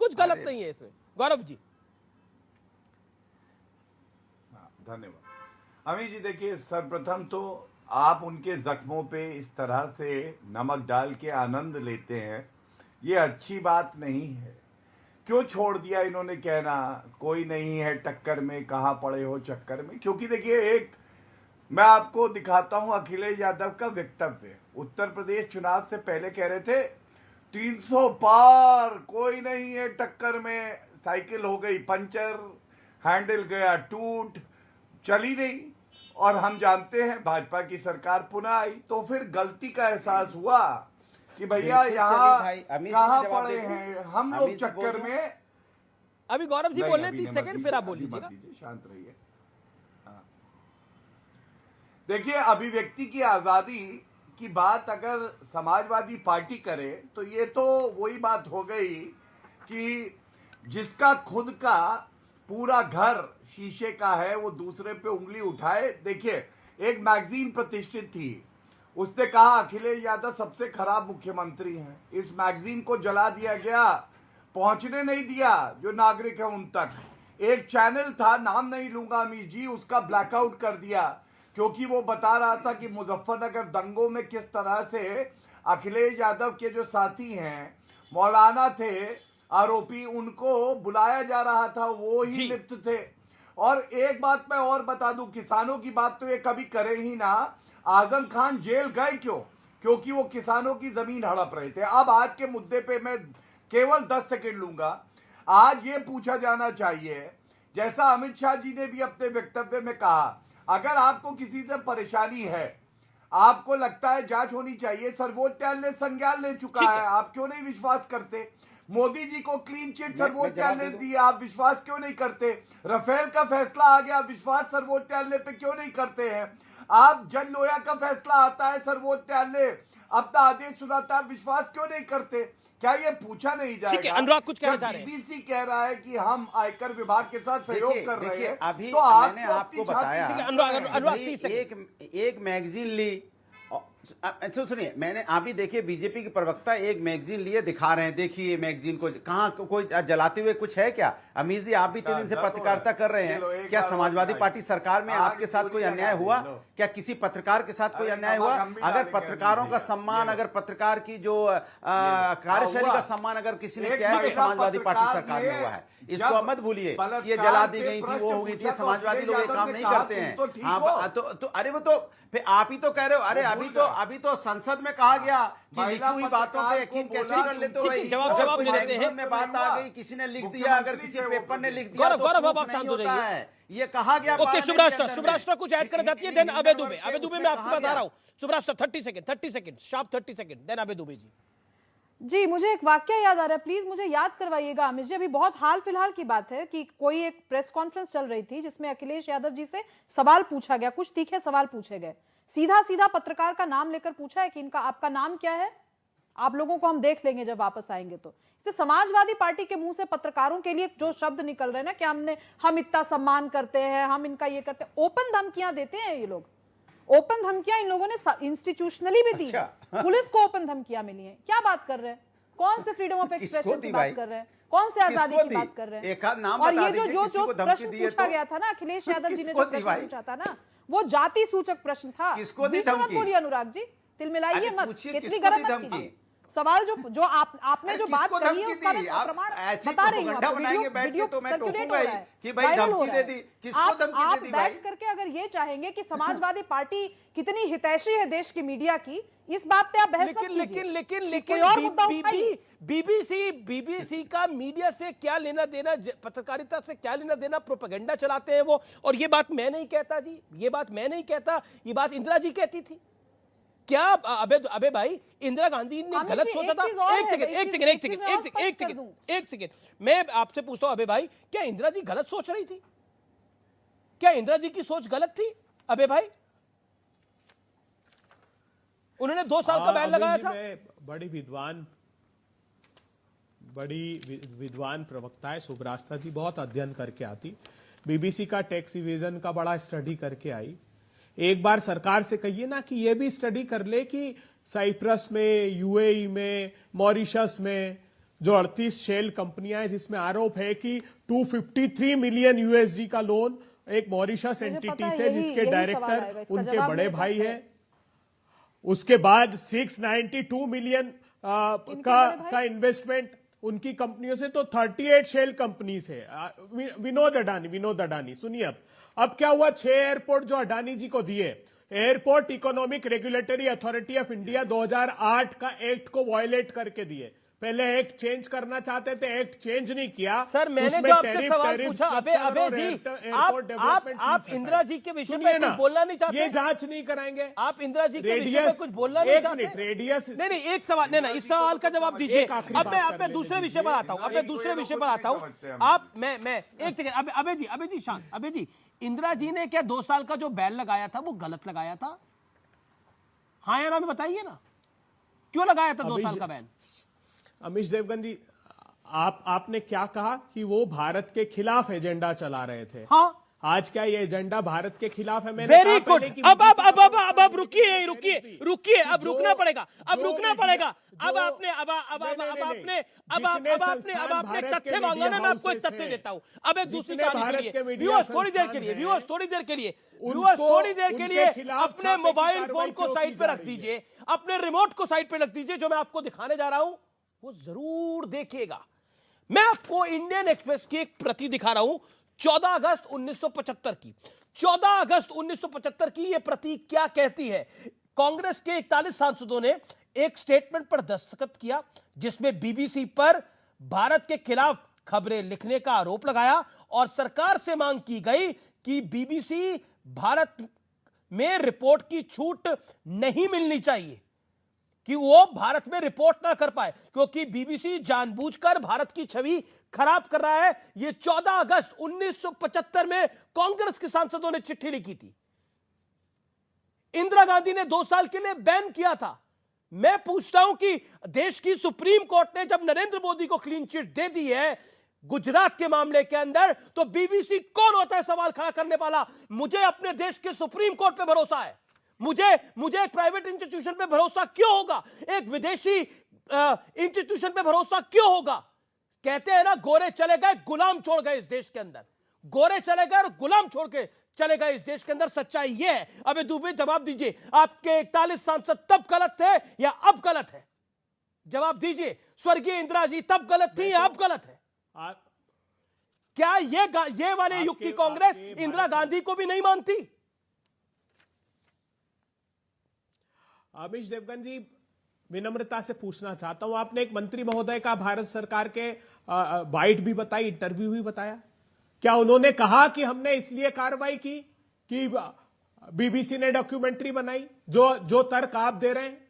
S1: कुछ गलत नहीं है इसमें। गौरव जी।
S6: धन्यवाद। अमीर जी देखिए, सर्वप्रथम तो आप उनके जख्मों पे इस तरह से नमक डाल के आनंद लेते हैं, ये अच्छी बात नहीं है। क्यों छोड़ दिया इन्होंने कहना कोई नहीं है टक्कर में, कहां पड़े हो चक्कर में? क्योंकि देखिए, मैं आपको दिखाता हूं अखिलेश यादव का वक्तव्य। उत्तर प्रदेश चुनाव से पहले कह रहे थे 300 पार, कोई नहीं है टक्कर में, साइकिल हो गई पंचर, हैंडल गया टूट, चली नहीं। और हम जानते हैं भाजपा की सरकार पुनः आई, तो फिर गलती का एहसास हुआ कि भैया यहाँ कहां पड़े हैं हम लोग चक्कर में।
S1: अभी गौरव जी बोल रहे 30 सेकंड, फिर आप बोल लीजिएगा।
S6: शांत रहिए। देखिए, अभिव्यक्ति की आजादी की बात अगर समाजवादी पार्टी करे तो ये तो वही बात हो गई कि जिसका खुद का पूरा घर शीशे का है वो दूसरे पे उंगली उठाए। देखिए, एक मैगजीन प्रतिष्ठित थी, उसने कहा अखिलेश यादव सबसे खराब मुख्यमंत्री हैं। इस मैगजीन को जला दिया गया, पहुंचने नहीं दिया जो नागरिक है उन तक। एक चैनल था, नाम नहीं लूंगा अमीर जी, उसका ब्लैकआउट कर दिया, क्योंकि वो बता रहा था कि मुजफ्फरनगर दंगों में किस तरह से अखिलेश यादव के जो साथी हैं, मौलाना थे आरोपी, उनको बुलाया जा रहा था, वो ही लिप्त थे। और एक बात मैं और बता दूं, किसानों की बात तो ये कभी करे ही ना। आजम खान जेल गए क्यों? क्योंकि वो किसानों की जमीन हड़प रहे थे। अब आज के मुद्दे पे मैं केवल 10 सेकंड लूंगा। आज ये पूछा जाना चाहिए, जैसा अमित शाह जी ने भी अपने वक्तव्य में कहा, अगर आपको किसी से परेशानी है, आपको लगता है जांच होनी चाहिए, सर्वोच्च न्यायालय संज्ञान ले चुका है, आप क्यों नहीं विश्वास करते? मोदी जी को क्लीन चिट सर्वोच्च न्यायालय ने दी, आप विश्वास क्यों नहीं करते? राफेल का फैसला आ गया, विश्वास सर्वोच्च न्यायालय पे क्यों नहीं करते हैं? आप जन लोया का फैसला आता है, सर्वोच्च न्यायालय अपना आदेश सुनाता है, विश्वास क्यों नहीं करते? क्या ये पूछा नहीं जाएगा?
S1: ठीक है, अनुराग कुछ कहना
S6: जब
S1: चाह रहे हैं।
S6: बीबीसी कह रहा है कि हम आयकर विभाग के साथ सहयोग कर रहे
S9: देखिए,
S6: हैं,
S9: अभी
S6: तो आप
S9: मैंने
S6: तो
S9: आपको
S6: अपनी
S9: बताया
S6: छाती-
S1: ठीक है, अनुराग
S9: भाई,
S1: 30 सेकंड।
S9: एक मैगजीन ली सुनिए, मैंने अभी देखिए बीजेपी के प्रवक्ता एक मैगजीन लिए दिखा रहे हैं, देखिए मैगजीन को कहाँ कोई जलाते हुए कुछ है क्या? अमीर जी, आप भी 3 दिन से पत्रकारिता कर रहे हैं, क्या समाजवादी पार्टी सरकार में आपके साथ कोई अन्याय हुआ? क्या किसी पत्रकार के साथ कोई अन्याय हुआ? अगर पत्रकारों का सम्मान, अगर पत्रकार की जो कार्यशैली का सम्मान अगर किसी ने किया है तो समाजवादी पार्टी सरकार में हुआ है। इसको आप मत भूलिए। ये जला दी गई थी, वो हो गई थी, समाजवादी लोग ये काम नहीं करते हैं। हाँ, तो अरे वो तो फिर आप ही तो कह रहे हो। अरे अभी तो संसद में कहा गया कि लिखी हुई बातों पे यकीन कैसे कर लेते हो भाई?
S1: जवाब ले लेते हैं।
S9: में बात आ गई, किसी ने लिख दिया, अगर किसी पेपर ने लिख दिया तो
S1: गौरव,
S9: प्रूफ
S1: आप शांत
S9: नहीं
S1: हो
S9: होता
S1: जाइए।
S9: है। ये कहा गया।
S1: ओके, शुभराष्ट्र कुछ ऐड करना चाहती है, देन अबे दुबे मैं आपके पास आ रहा हूँ। शुभराष्ट्र 30 सेकंड, शार्प 30 सेकंड, देन अबे दुबे जी।
S11: जी, मुझे एक वाक्य याद आ रहा है, प्लीज मुझे याद करवाइएगा अमित जी। अभी बहुत हाल फिलहाल की बात है कि कोई एक प्रेस कॉन्फ्रेंस चल रही थी जिसमें अखिलेश यादव जी से सवाल पूछा गया, कुछ तीखे सवाल पूछे गए। सीधा पत्रकार का नाम लेकर पूछा है कि इनका आपका नाम क्या है, आप लोगों को हम देख लेंगे जब वापस आएंगे। तो इससे समाजवादी पार्टी के मुंह से पत्रकारों के लिए जो शब्द निकल रहे हैं ना कि हम इतना सम्मान करते हैं, हम इनका ये करते हैं, ओपन धमकियां देते हैं ये लोग। ओपन धमकियां इन लोगों ने इंस्टीट्यूशनली भी दी है। पुलिस को ओपन धमकियां मिली हैं। क्या बात कर रहे हैं? कौन से फ्रीडम ऑफ एक्सप्रेशन की बात कर रहे हैं? कौन से आजादी की बात कर रहे हैं? और ये जो प्रश्न पूछा गया था ना अखिलेश यादव जी ने, जो प्रश्न पूछा था ना, वो जाति सूचक प्रश्न था। बीच में मत बोलिए अनुराग जी, तिलमिलाइए मत, कितनी गर्म मत कीजिए। सवाल जो आपने जो बात कही है उसका मैं प्रमाण बता रही हूं। वीडियो
S9: तो मैं
S11: सर्कुलेट हो रहा है,
S9: कि भाई धमकी दे दी। किसको धमकी दे दी भाई?
S11: बैठ करके अगर ये चाहेंगे कि समाजवादी पार्टी कितनी हितैषी है देश की मीडिया की, इस बात पे आप बहस मत कीजिए।
S1: लेकिन बीबीसी का मीडिया से क्या लेना देना, पत्रकारिता से क्या लेना देना? प्रोपेगेंडा चलाते हैं वो। और ये बात मैं नहीं कहता जी, ये बात मैं नहीं कहता, ये बात इंदिरा जी कहती थी। क्या अबे भाई, इंदिरा गांधी ने गलत सोचा था? एक सेकेंड, मैं आपसे पूछता हूं अबे भाई, क्या इंदिरा जी गलत सोच रही थी? क्या इंदिरा जी की सोच गलत थी अबे भाई? उन्होंने 2 साल का बैन लगाया था।
S8: बड़ी विद्वान प्रवक्ता है सुब्रास्ता जी, बहुत अध्ययन करके आती। बीबीसी का टैक्स इवेजन का बड़ा स्टडी करके आई। एक बार सरकार से कहिए ना कि ये भी स्टडी कर ले कि साइप्रस में, यूएई में, मॉरिशस में जो 38 शेल कंपनियां हैं जिसमें आरोप है कि 253 मिलियन यूएसडी का लोन एक मॉरिशस एंटिटी से, जिसके डायरेक्टर उनके बड़े भाई हैं। उसके बाद 692 मिलियन का इन्वेस्टमेंट उनकी कंपनियों से, तो 38 शेल कंपनी से। विनोद अडानी सुनिए, अब क्या हुआ? 6 एयरपोर्ट जो अडानी जी को दिए, airport economic regulatory authority of India 2008 का एक्ट को वायलेट करके दिए। पहले एक्ट चेंज करना चाहते थे, एक्ट चेंज नहीं किया।
S1: सर, मैंने जो आपसे सवाल पूछा, अबे जी, आप इंदिरा जी के विषय में कुछ बोलना नहीं चाहते?
S8: ये जांच नहीं कराएंगे
S1: आप? इंदिरा जी के विषय में कुछ बोलना नहीं चाहते?
S8: रेडियस
S1: नहीं, एक सवाल नहीं, इस सवाल का जवाब दीजिए। अब मैं दूसरे विषय पर आता हूँ। आप मैं एक सेकंड, अबे जी शांत। अबे जी, इंदिरा जी ने क्या 2 साल का जो बैन लगाया था वो गलत लगाया था? हाँ या ना, बताइए ना, क्यों लगाया था 2 साल का बैन?
S8: अमीश देवगन जी, आपने क्या कहा कि वो भारत के खिलाफ एजेंडा चला रहे थे।
S1: हाँ,
S8: आज क्या ये एजेंडा भारत के खिलाफ है? मैंने
S1: वेरी गुड। अब रुकिए, अब रुकना पड़ेगा। अब आपने तथ्य मांगा ना, मैं आपको एक तथ्य देता हूं। अब एक दूसरी कहानी सुनिए। व्यूअर्स थोड़ी देर के लिए अपने मोबाइल फोन को साइड पे रख दीजिए, अपने रिमोट को साइड पे रख दीजिए। जो मैं आपको दिखाने जा रहा हूं वो जरूर देखिएगा। मैं आपको इंडियन एक्सप्रेस की एक प्रति दिखा रहा हूं, 14 अगस्त 1975 की। 14 अगस्त 1975 की यह प्रति क्या कहती है? कांग्रेस के 41 सांसदों ने एक स्टेटमेंट पर दस्तखत किया जिसमें बीबीसी पर भारत के खिलाफ खबरें लिखने का आरोप लगाया और सरकार से मांग की गई कि बीबीसी भारत में रिपोर्ट की छूट नहीं मिलनी चाहिए, कि वो भारत में रिपोर्ट ना कर पाए, क्योंकि बीबीसी जानबूझकर भारत की छवि खराब कर रहा है। यह 14 अगस्त 1975 में कांग्रेस के सांसदों ने चिट्ठी लिखी थी। इंदिरा गांधी ने 2 साल के लिए बैन किया था। मैं पूछता हूं कि देश की सुप्रीम कोर्ट ने जब नरेंद्र मोदी को क्लीन चिट दे दी है गुजरात के मामले के अंदर, तो बीबीसी कौन होता है सवाल खड़ा करने वाला? मुझे अपने देश के सुप्रीम कोर्ट पे भरोसा है, मुझे एक प्राइवेट इंस्टीट्यूशन पे भरोसा क्यों होगा? एक विदेशी इंस्टीट्यूशन पे भरोसा क्यों होगा? कहते हैं ना, गोरे चले गए गुलाम छोड़ गए इस देश के अंदर, गोरे चले गए और गुलाम छोड़ के चले गए इस देश के अंदर। सच्चाई यह है। अबे दुबे जवाब दीजिए, आपके 41 सांसद तब गलत थे या अब गलत है? जवाब दीजिए। स्वर्गीय इंदिरा जी तब गलत थी या अब गलत है? क्या ये वाले युग की कांग्रेस इंदिरा गांधी को भी नहीं मानती?
S8: अमीश देवगन जी, विनम्रता से पूछना चाहता हूं, आपने एक मंत्री महोदय का भारत सरकार के बाइट भी बताई, इंटरव्यू भी बताया, क्या उन्होंने कहा कि हमने इसलिए कार्रवाई की कि बीबीसी ने डॉक्यूमेंट्री बनाई? जो तर्क आप दे रहे हैं,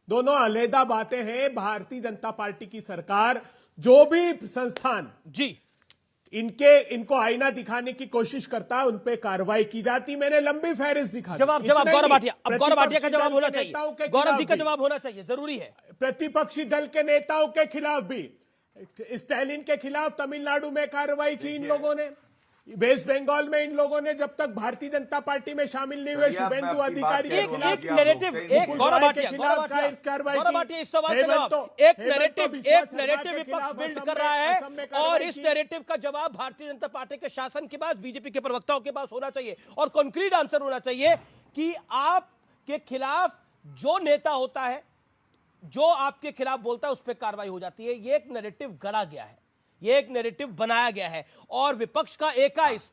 S8: दोनों अलग बातें हैं। भारतीय जनता पार्टी की सरकार, जो भी संस्थान
S1: जी
S8: इनको आईना दिखाने की कोशिश करता है, उन पे कार्रवाई की जाती। मैंने लंबी फहरिस्त दिखा दी।
S1: जवाब गौरव भाटिया, अब गौरव भाटिया का जवाब होना चाहिए, गौरव जी का जवाब होना चाहिए, जरूरी है।
S8: प्रतिपक्षी दल के नेताओं के खिलाफ भी, स्टालिन के खिलाफ तमिलनाडु में कार्रवाई की इन लोगों ने, वेस्ट बंगाल में इन लोगों ने जब तक भारतीय जनता पार्टी में शामिल नहीं हुए शुभेंदु अधिकारी के खिलाफ
S1: एक नैरेटिव, एक गौरव भाटिया इस सवाल का जवाब, एक नैरेटिव विपक्ष बिल्ड कर रहा है और इस नैरेटिव का जवाब भारतीय जनता पार्टी के शासन के पास, बीजेपी के प्रवक्ताओं के पास होना चाहिए और कॉन्क्रीट आंसर होना चाहिए कि आपके खिलाफ जो नेता होता है, जो आपके खिलाफ बोलता है, उस पर कार्रवाई हो जाती है। ये एक नैरेटिव गढ़ा गया है, ये एक नैरेटिव बनाया गया है और विपक्ष का एका इस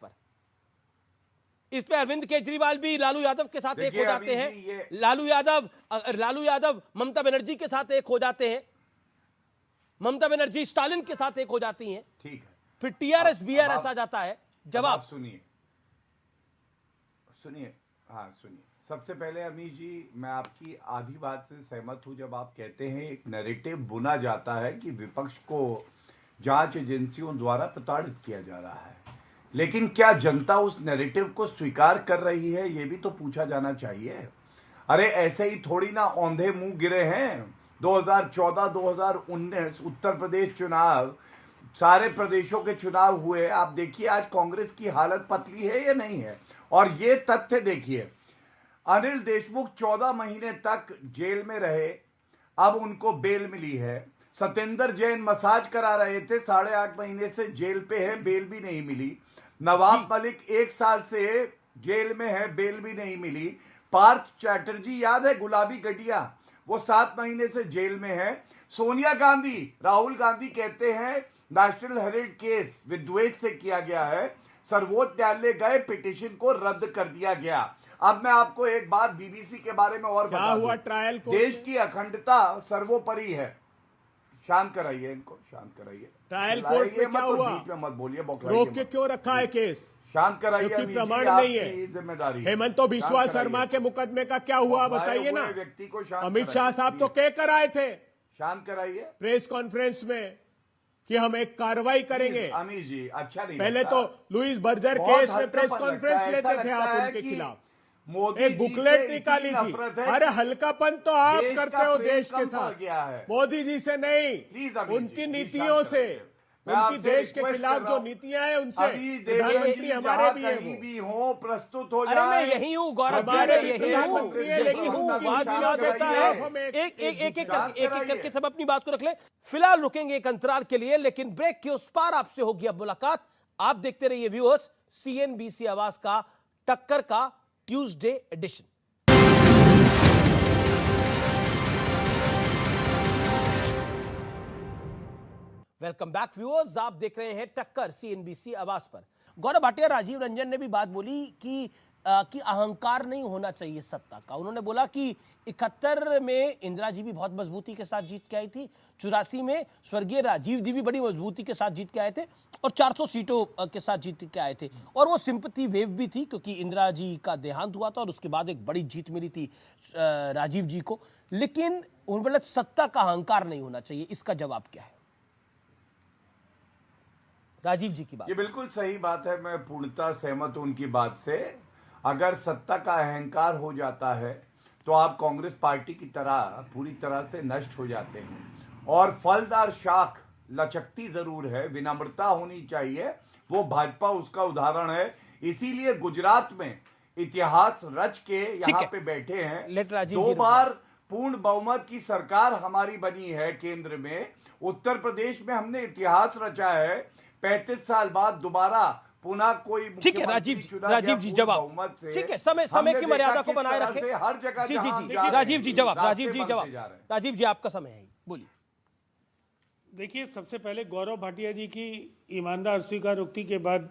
S1: पे अरविंद केजरीवाल भी लालू यादव के साथ एक हो जाते हैं, लालू यादव ममता बनर्जी के साथ एक हो जाते हैं, ममता बनर्जी स्टालिन के साथ एक हो जाती हैं,
S6: ठीक है,
S1: फिर टीआरएस बीआरएस आ जाता है। जवाब
S6: सुनिए, हाँ सुनिए। सबसे पहले अमीश जी, मैं आपकी आधी बात से सहमत हूं जब आप कहते हैं एक नैरेटिव बुना जाता है कि विपक्ष को जांच एजेंसियों द्वारा प्रताड़ित किया जा रहा है, लेकिन क्या जनता उस नैरेटिव को स्वीकार कर रही है, यह भी तो पूछा जाना चाहिए। अरे ऐसे ही थोड़ी ना औंधे मुंह गिरे हैं। 2014-2019 उत्तर प्रदेश चुनाव, सारे प्रदेशों के चुनाव हुए, आप देखिए आज कांग्रेस की हालत पतली है या नहीं है। और ये तथ्य देखिए, अनिल देशमुख 14 महीने तक जेल में रहे, अब उनको बेल मिली है। सत्येंद्र जैन मसाज करा रहे थे, 8.5 महीने से जेल पे है, बेल भी नहीं मिली। नवाब मलिक 1 साल से जेल में है, बेल भी नहीं मिली। पार्थ चैटर्जी, याद है गुलाबी गटिया, वो 7 महीने से जेल में है। सोनिया गांधी, राहुल गांधी कहते हैं नेशनल हेरिटेज केस विद्वेष से किया गया है, सर्वोच्च न्यायालय गए, पिटीशन को रद्द कर दिया गया। अब मैं आपको एक बात बीबीसी के बारे में और बता दूं,
S8: ट्रायल
S6: देश की अखंडता सर्वोपरि है। शांत कराइए इनको, शांत कराइए।
S8: ट्रायल कोर्ट में क्या हुआ?
S6: बीच में मत बोलिए,
S8: रोक के क्यों रखा है केस?
S6: शांत कराइए,
S8: क्योंकि प्रमाण नहीं है।
S6: जिम्मेदारी
S8: हेमंत बिश्वा शर्मा के मुकदमे का क्या हुआ बताइए ना।
S6: व्यक्ति को शांत,
S8: अमित शाह साहब तो कह कर आए थे
S6: शांत कराइए
S8: प्रेस कॉन्फ्रेंस में कि हम एक कार्रवाई करेंगे।
S6: अमीर जी अच्छा नहीं,
S8: पहले तो लुइस बर्जर केस में प्रेस कॉन्फ्रेंस लेते थे आप उनके खिलाफ,
S6: मोदी
S8: एक बुकलेट निकाली थी। अरे हल्कापन तो आप करते हो देश के साथ, मोदी जी से नहीं, उनकी नीतियों से, उनकी देश के खिलाफ जो नीतियां हैं उनसे। प्रधानमंत्री हमारे भी
S6: कहीं भी हो, प्रस्तुत हो
S1: अरे
S6: जाए।
S1: मैं यही हूँ गौरव, यही हूँ, बात याद रहता है। एक करके सब अपनी बात को रख ले। फिलहाल रुकेंगे एक अंतराल के लिए, लेकिन ब्रेक के उस पार आपसे होगी अब मुलाकात। आप देखते रहिए व्यूअर्स, CNBC आवाज का टक्कर का Tuesday edition. Welcome back viewers, आप देख रहे हैं टक्कर CNBC आवाज पर। गौरव भाटिया, राजीव रंजन ने भी बात बोली कि अहंकार नहीं होना चाहिए सत्ता का। उन्होंने बोला कि 71 में इंदिरा जी भी बहुत मजबूती के साथ जीत के आई थी, 84 में स्वर्गीय राजीव जी भी बड़ी मजबूती के साथ जीत के आए थे और 400 सीटों के साथ जीत के आए थे। और वो सिंपैथी वेव भी थी क्योंकि इंदिरा जी का देहांत हुआ था और उसके बाद एक बड़ी जीत मिली थी राजीव जी को। लेकिन उन्होंने बोला सत्ता का अहंकार नहीं होना चाहिए, इसका जवाब क्या है? राजीव जी की बात,
S6: ये बिल्कुल सही बात है, मैं पूर्णतः सहमत हूं उनकी बात से। अगर सत्ता का अहंकार हो जाता है तो तो आप कांग्रेस पार्टी की तरह पूरी तरह से नष्ट हो जाते हैं। और फलदार शाख लचकती जरूर है, विनम्रता होनी चाहिए, वो भाजपा उसका उदाहरण है। इसीलिए गुजरात में इतिहास रच के यहाँ पे बैठे हैं। 2 बार पूर्ण बहुमत की सरकार हमारी बनी है केंद्र में। उत्तर प्रदेश में हमने इतिहास रचा है। 35 साल बाद दोबारा पुनः कोई
S1: ठीक है राजीव जी जवाब, ठीक है, समय की मर्यादा को बनाए रखें।
S6: हर जगह
S1: जी राजीव जी जवाब, राजीव जी आपका समय है, बोलिए।
S10: देखिए, सबसे पहले गौरव भाटिया जी की ईमानदार स्वीकारोक्ति के बाद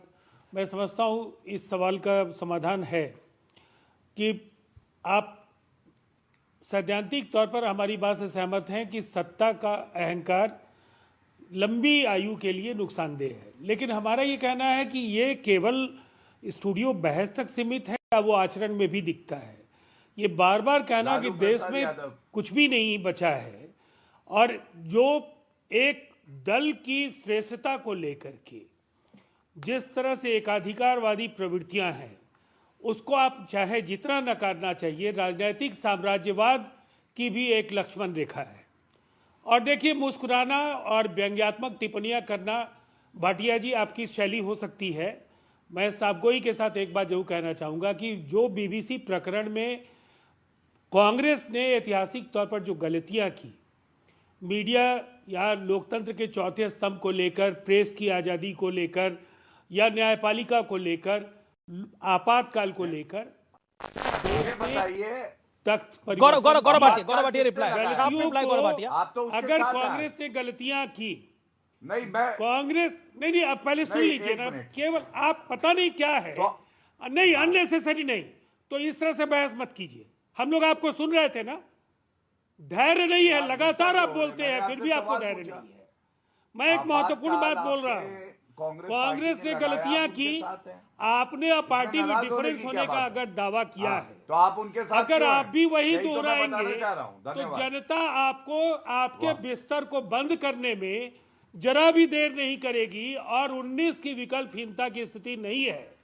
S10: मैं समझता हूँ इस सवाल का समाधान है कि आप सैद्धांतिक तौर पर हमारी बात से सहमत हैं कि सत्ता का अहंकार लंबी आयु के लिए नुकसानदेह है, लेकिन हमारा ये कहना है कि ये केवल स्टूडियो बहस तक सीमित है या वो आचरण में भी दिखता है। ये बार बार कहना कि देश में कुछ भी नहीं बचा है और जो एक दल की श्रेष्ठता को लेकर के जिस तरह से एकाधिकारवादी प्रवृत्तियां हैं उसको आप चाहे जितना नकारना चाहिए, राजनीतिक साम्राज्यवाद की भी एक लक्ष्मण रेखा है। और देखिए, मुस्कुराना और व्यंग्यात्मक टिप्पणियां करना भाटिया जी आपकी शैली हो सकती है। मैं साफगोई के साथ एक बात जरूर कहना चाहूँगा कि जो बीबीसी प्रकरण में कांग्रेस ने ऐतिहासिक तौर पर जो गलतियां की, मीडिया या लोकतंत्र के चौथे स्तंभ को लेकर, प्रेस की आज़ादी को लेकर या न्यायपालिका को लेकर, आपातकाल को लेकर,
S6: बताइए
S10: तख्त
S1: गौरव भाटिया रिप्लाई गौरव भाटिया।
S10: अगर कांग्रेस ने गलतियां की,
S6: नहीं मैं
S10: कांग्रेस नहीं, आप पहले सुन लीजिए ना, केवल आप पता नहीं क्या है नहीं, अननेसेसरी नहीं, तो इस तरह से बहस मत कीजिए। हम लोग आपको सुन रहे थे ना, धैर्य नहीं है, लगातार आप बोलते हैं फिर भी आपको धैर्य नहीं है। मैं एक महत्वपूर्ण बात बोल रहा हूँ, कांग्रेस ने गलतियां की, आपने अब पार्टी में डिफरेंस होने का अगर दावा किया है
S6: तो आप उनके साथ
S10: अगर आप भी वही दोहराएंगे
S6: तो
S10: जनता आपको आपके बिस्तर को बंद करने में जरा भी देर नहीं करेगी और 19 की विकल्पहीनता की स्थिति नहीं है।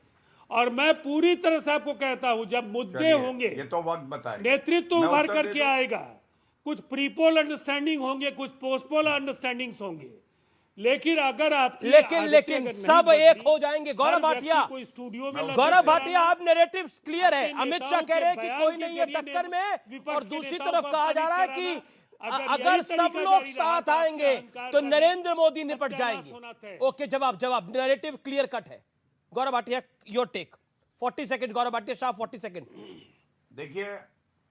S10: और मैं पूरी तरह से आपको कहता हूं, जब मुद्दे होंगे
S6: ये तो वक्त बताइए,
S10: नेतृत्व उभर करके आएगा, कुछ प्रीपोल अंडरस्टैंडिंग होंगे, कुछ पोस्टपोल अंडरस्टैंडिंग्स होंगे, लेकिन अगर आप
S1: लेकिन सब एक हो जाएंगे। गौरव भाटिया, आप नैरेटिव क्लियर है। अमित शाह कह रहे हैं कि कोई नहीं है टक्कर में, और दूसरी तरफ कहा जा रहा है कि अगर सब लोग साथ आएंगे तो नरेंद्र मोदी निपट जाएंगे। ओके, जवाब नैरेटिव क्लियर कट है। Gaurav Bhatia, your take. 40 second Gaurav Bhatia, शाह 40 सेकंड।
S6: देखिए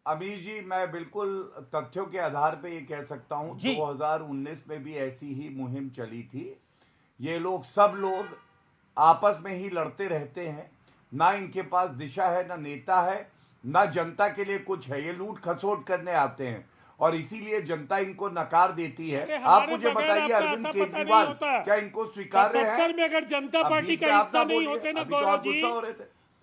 S6: अमीर जी, मैं बिल्कुल तथ्यों के आधार पे ये कह सकता हूं 2019 में भी ऐसी ही मुहिम चली थी। ये लोग सब लोग आपस में ही लड़ते रहते हैं, ना इनके पास दिशा है, ना नेता है, ना जनता के लिए कुछ है। ये लूट खसोट करने आते हैं और इसीलिए जनता इनको नकार देती है। आप मुझे बताइए, अरविंद केजरीवाल क्या इनको स्वीकार्य है?
S10: में अगर जनता पार्टी का हिस्सा नहीं होते ना गौरव जी,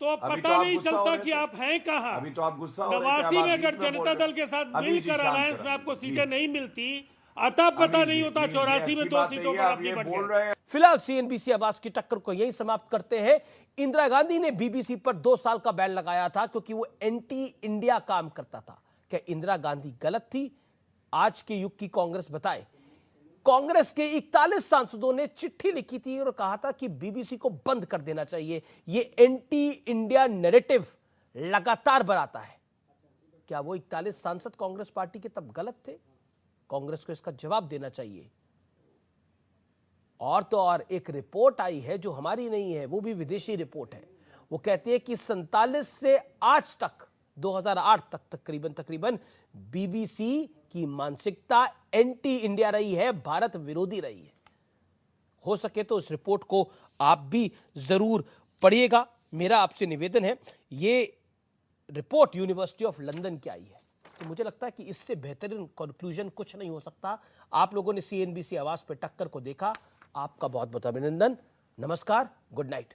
S10: तो पता नहीं चलता कि आप हैं कहां।
S6: अभी तो आप गुस्सा हो रहे थे।
S10: नवासी में अगर जनता दल के साथ मिलकर अलायंस में आपको सीटें नहीं मिलती, अतः पता नहीं होता 84 में 2 सीटों पर आप निपट गए।
S1: फिलहाल सीएनबीसी आवाज की टक्कर को यही समाप्त करते हैं। इंदिरा गांधी ने बीबीसी पर 2 साल का बैन लगाया था क्योंकि वो एंटी इंडिया काम करता था। क्या इंदिरा गांधी गलत थी? आज के युग की कांग्रेस बताए। कांग्रेस के 41 सांसदों ने चिट्ठी लिखी थी और कहा था कि बीबीसी को बंद कर देना चाहिए। ये एंटी इंडिया नैरेटिव लगातार बढ़ाता है। क्या वो 41 सांसद कांग्रेस पार्टी के तब गलत थे? कांग्रेस को इसका जवाब देना चाहिए। और तो और एक रिपोर्ट आई है जो हमारी नहीं है, वो भी विदेशी रिपोर्ट है। वो कहती है कि 47 से आज तक 2008 तक तकरीबन बीबीसी की मानसिकता एंटी इंडिया रही है, भारत विरोधी रही है। हो सके तो इस रिपोर्ट को आप भी जरूर पढ़िएगा, मेरा आपसे निवेदन है। ये रिपोर्ट यूनिवर्सिटी ऑफ लंदन की आई है, तो मुझे लगता है कि इससे बेहतरीन कंक्लूजन कुछ नहीं हो सकता। आप लोगों ने सीएनबीसी आवाज पे टक्कर को देखा, आपका बहुत बहुत अभिनंदन। नमस्कार, गुड नाइट।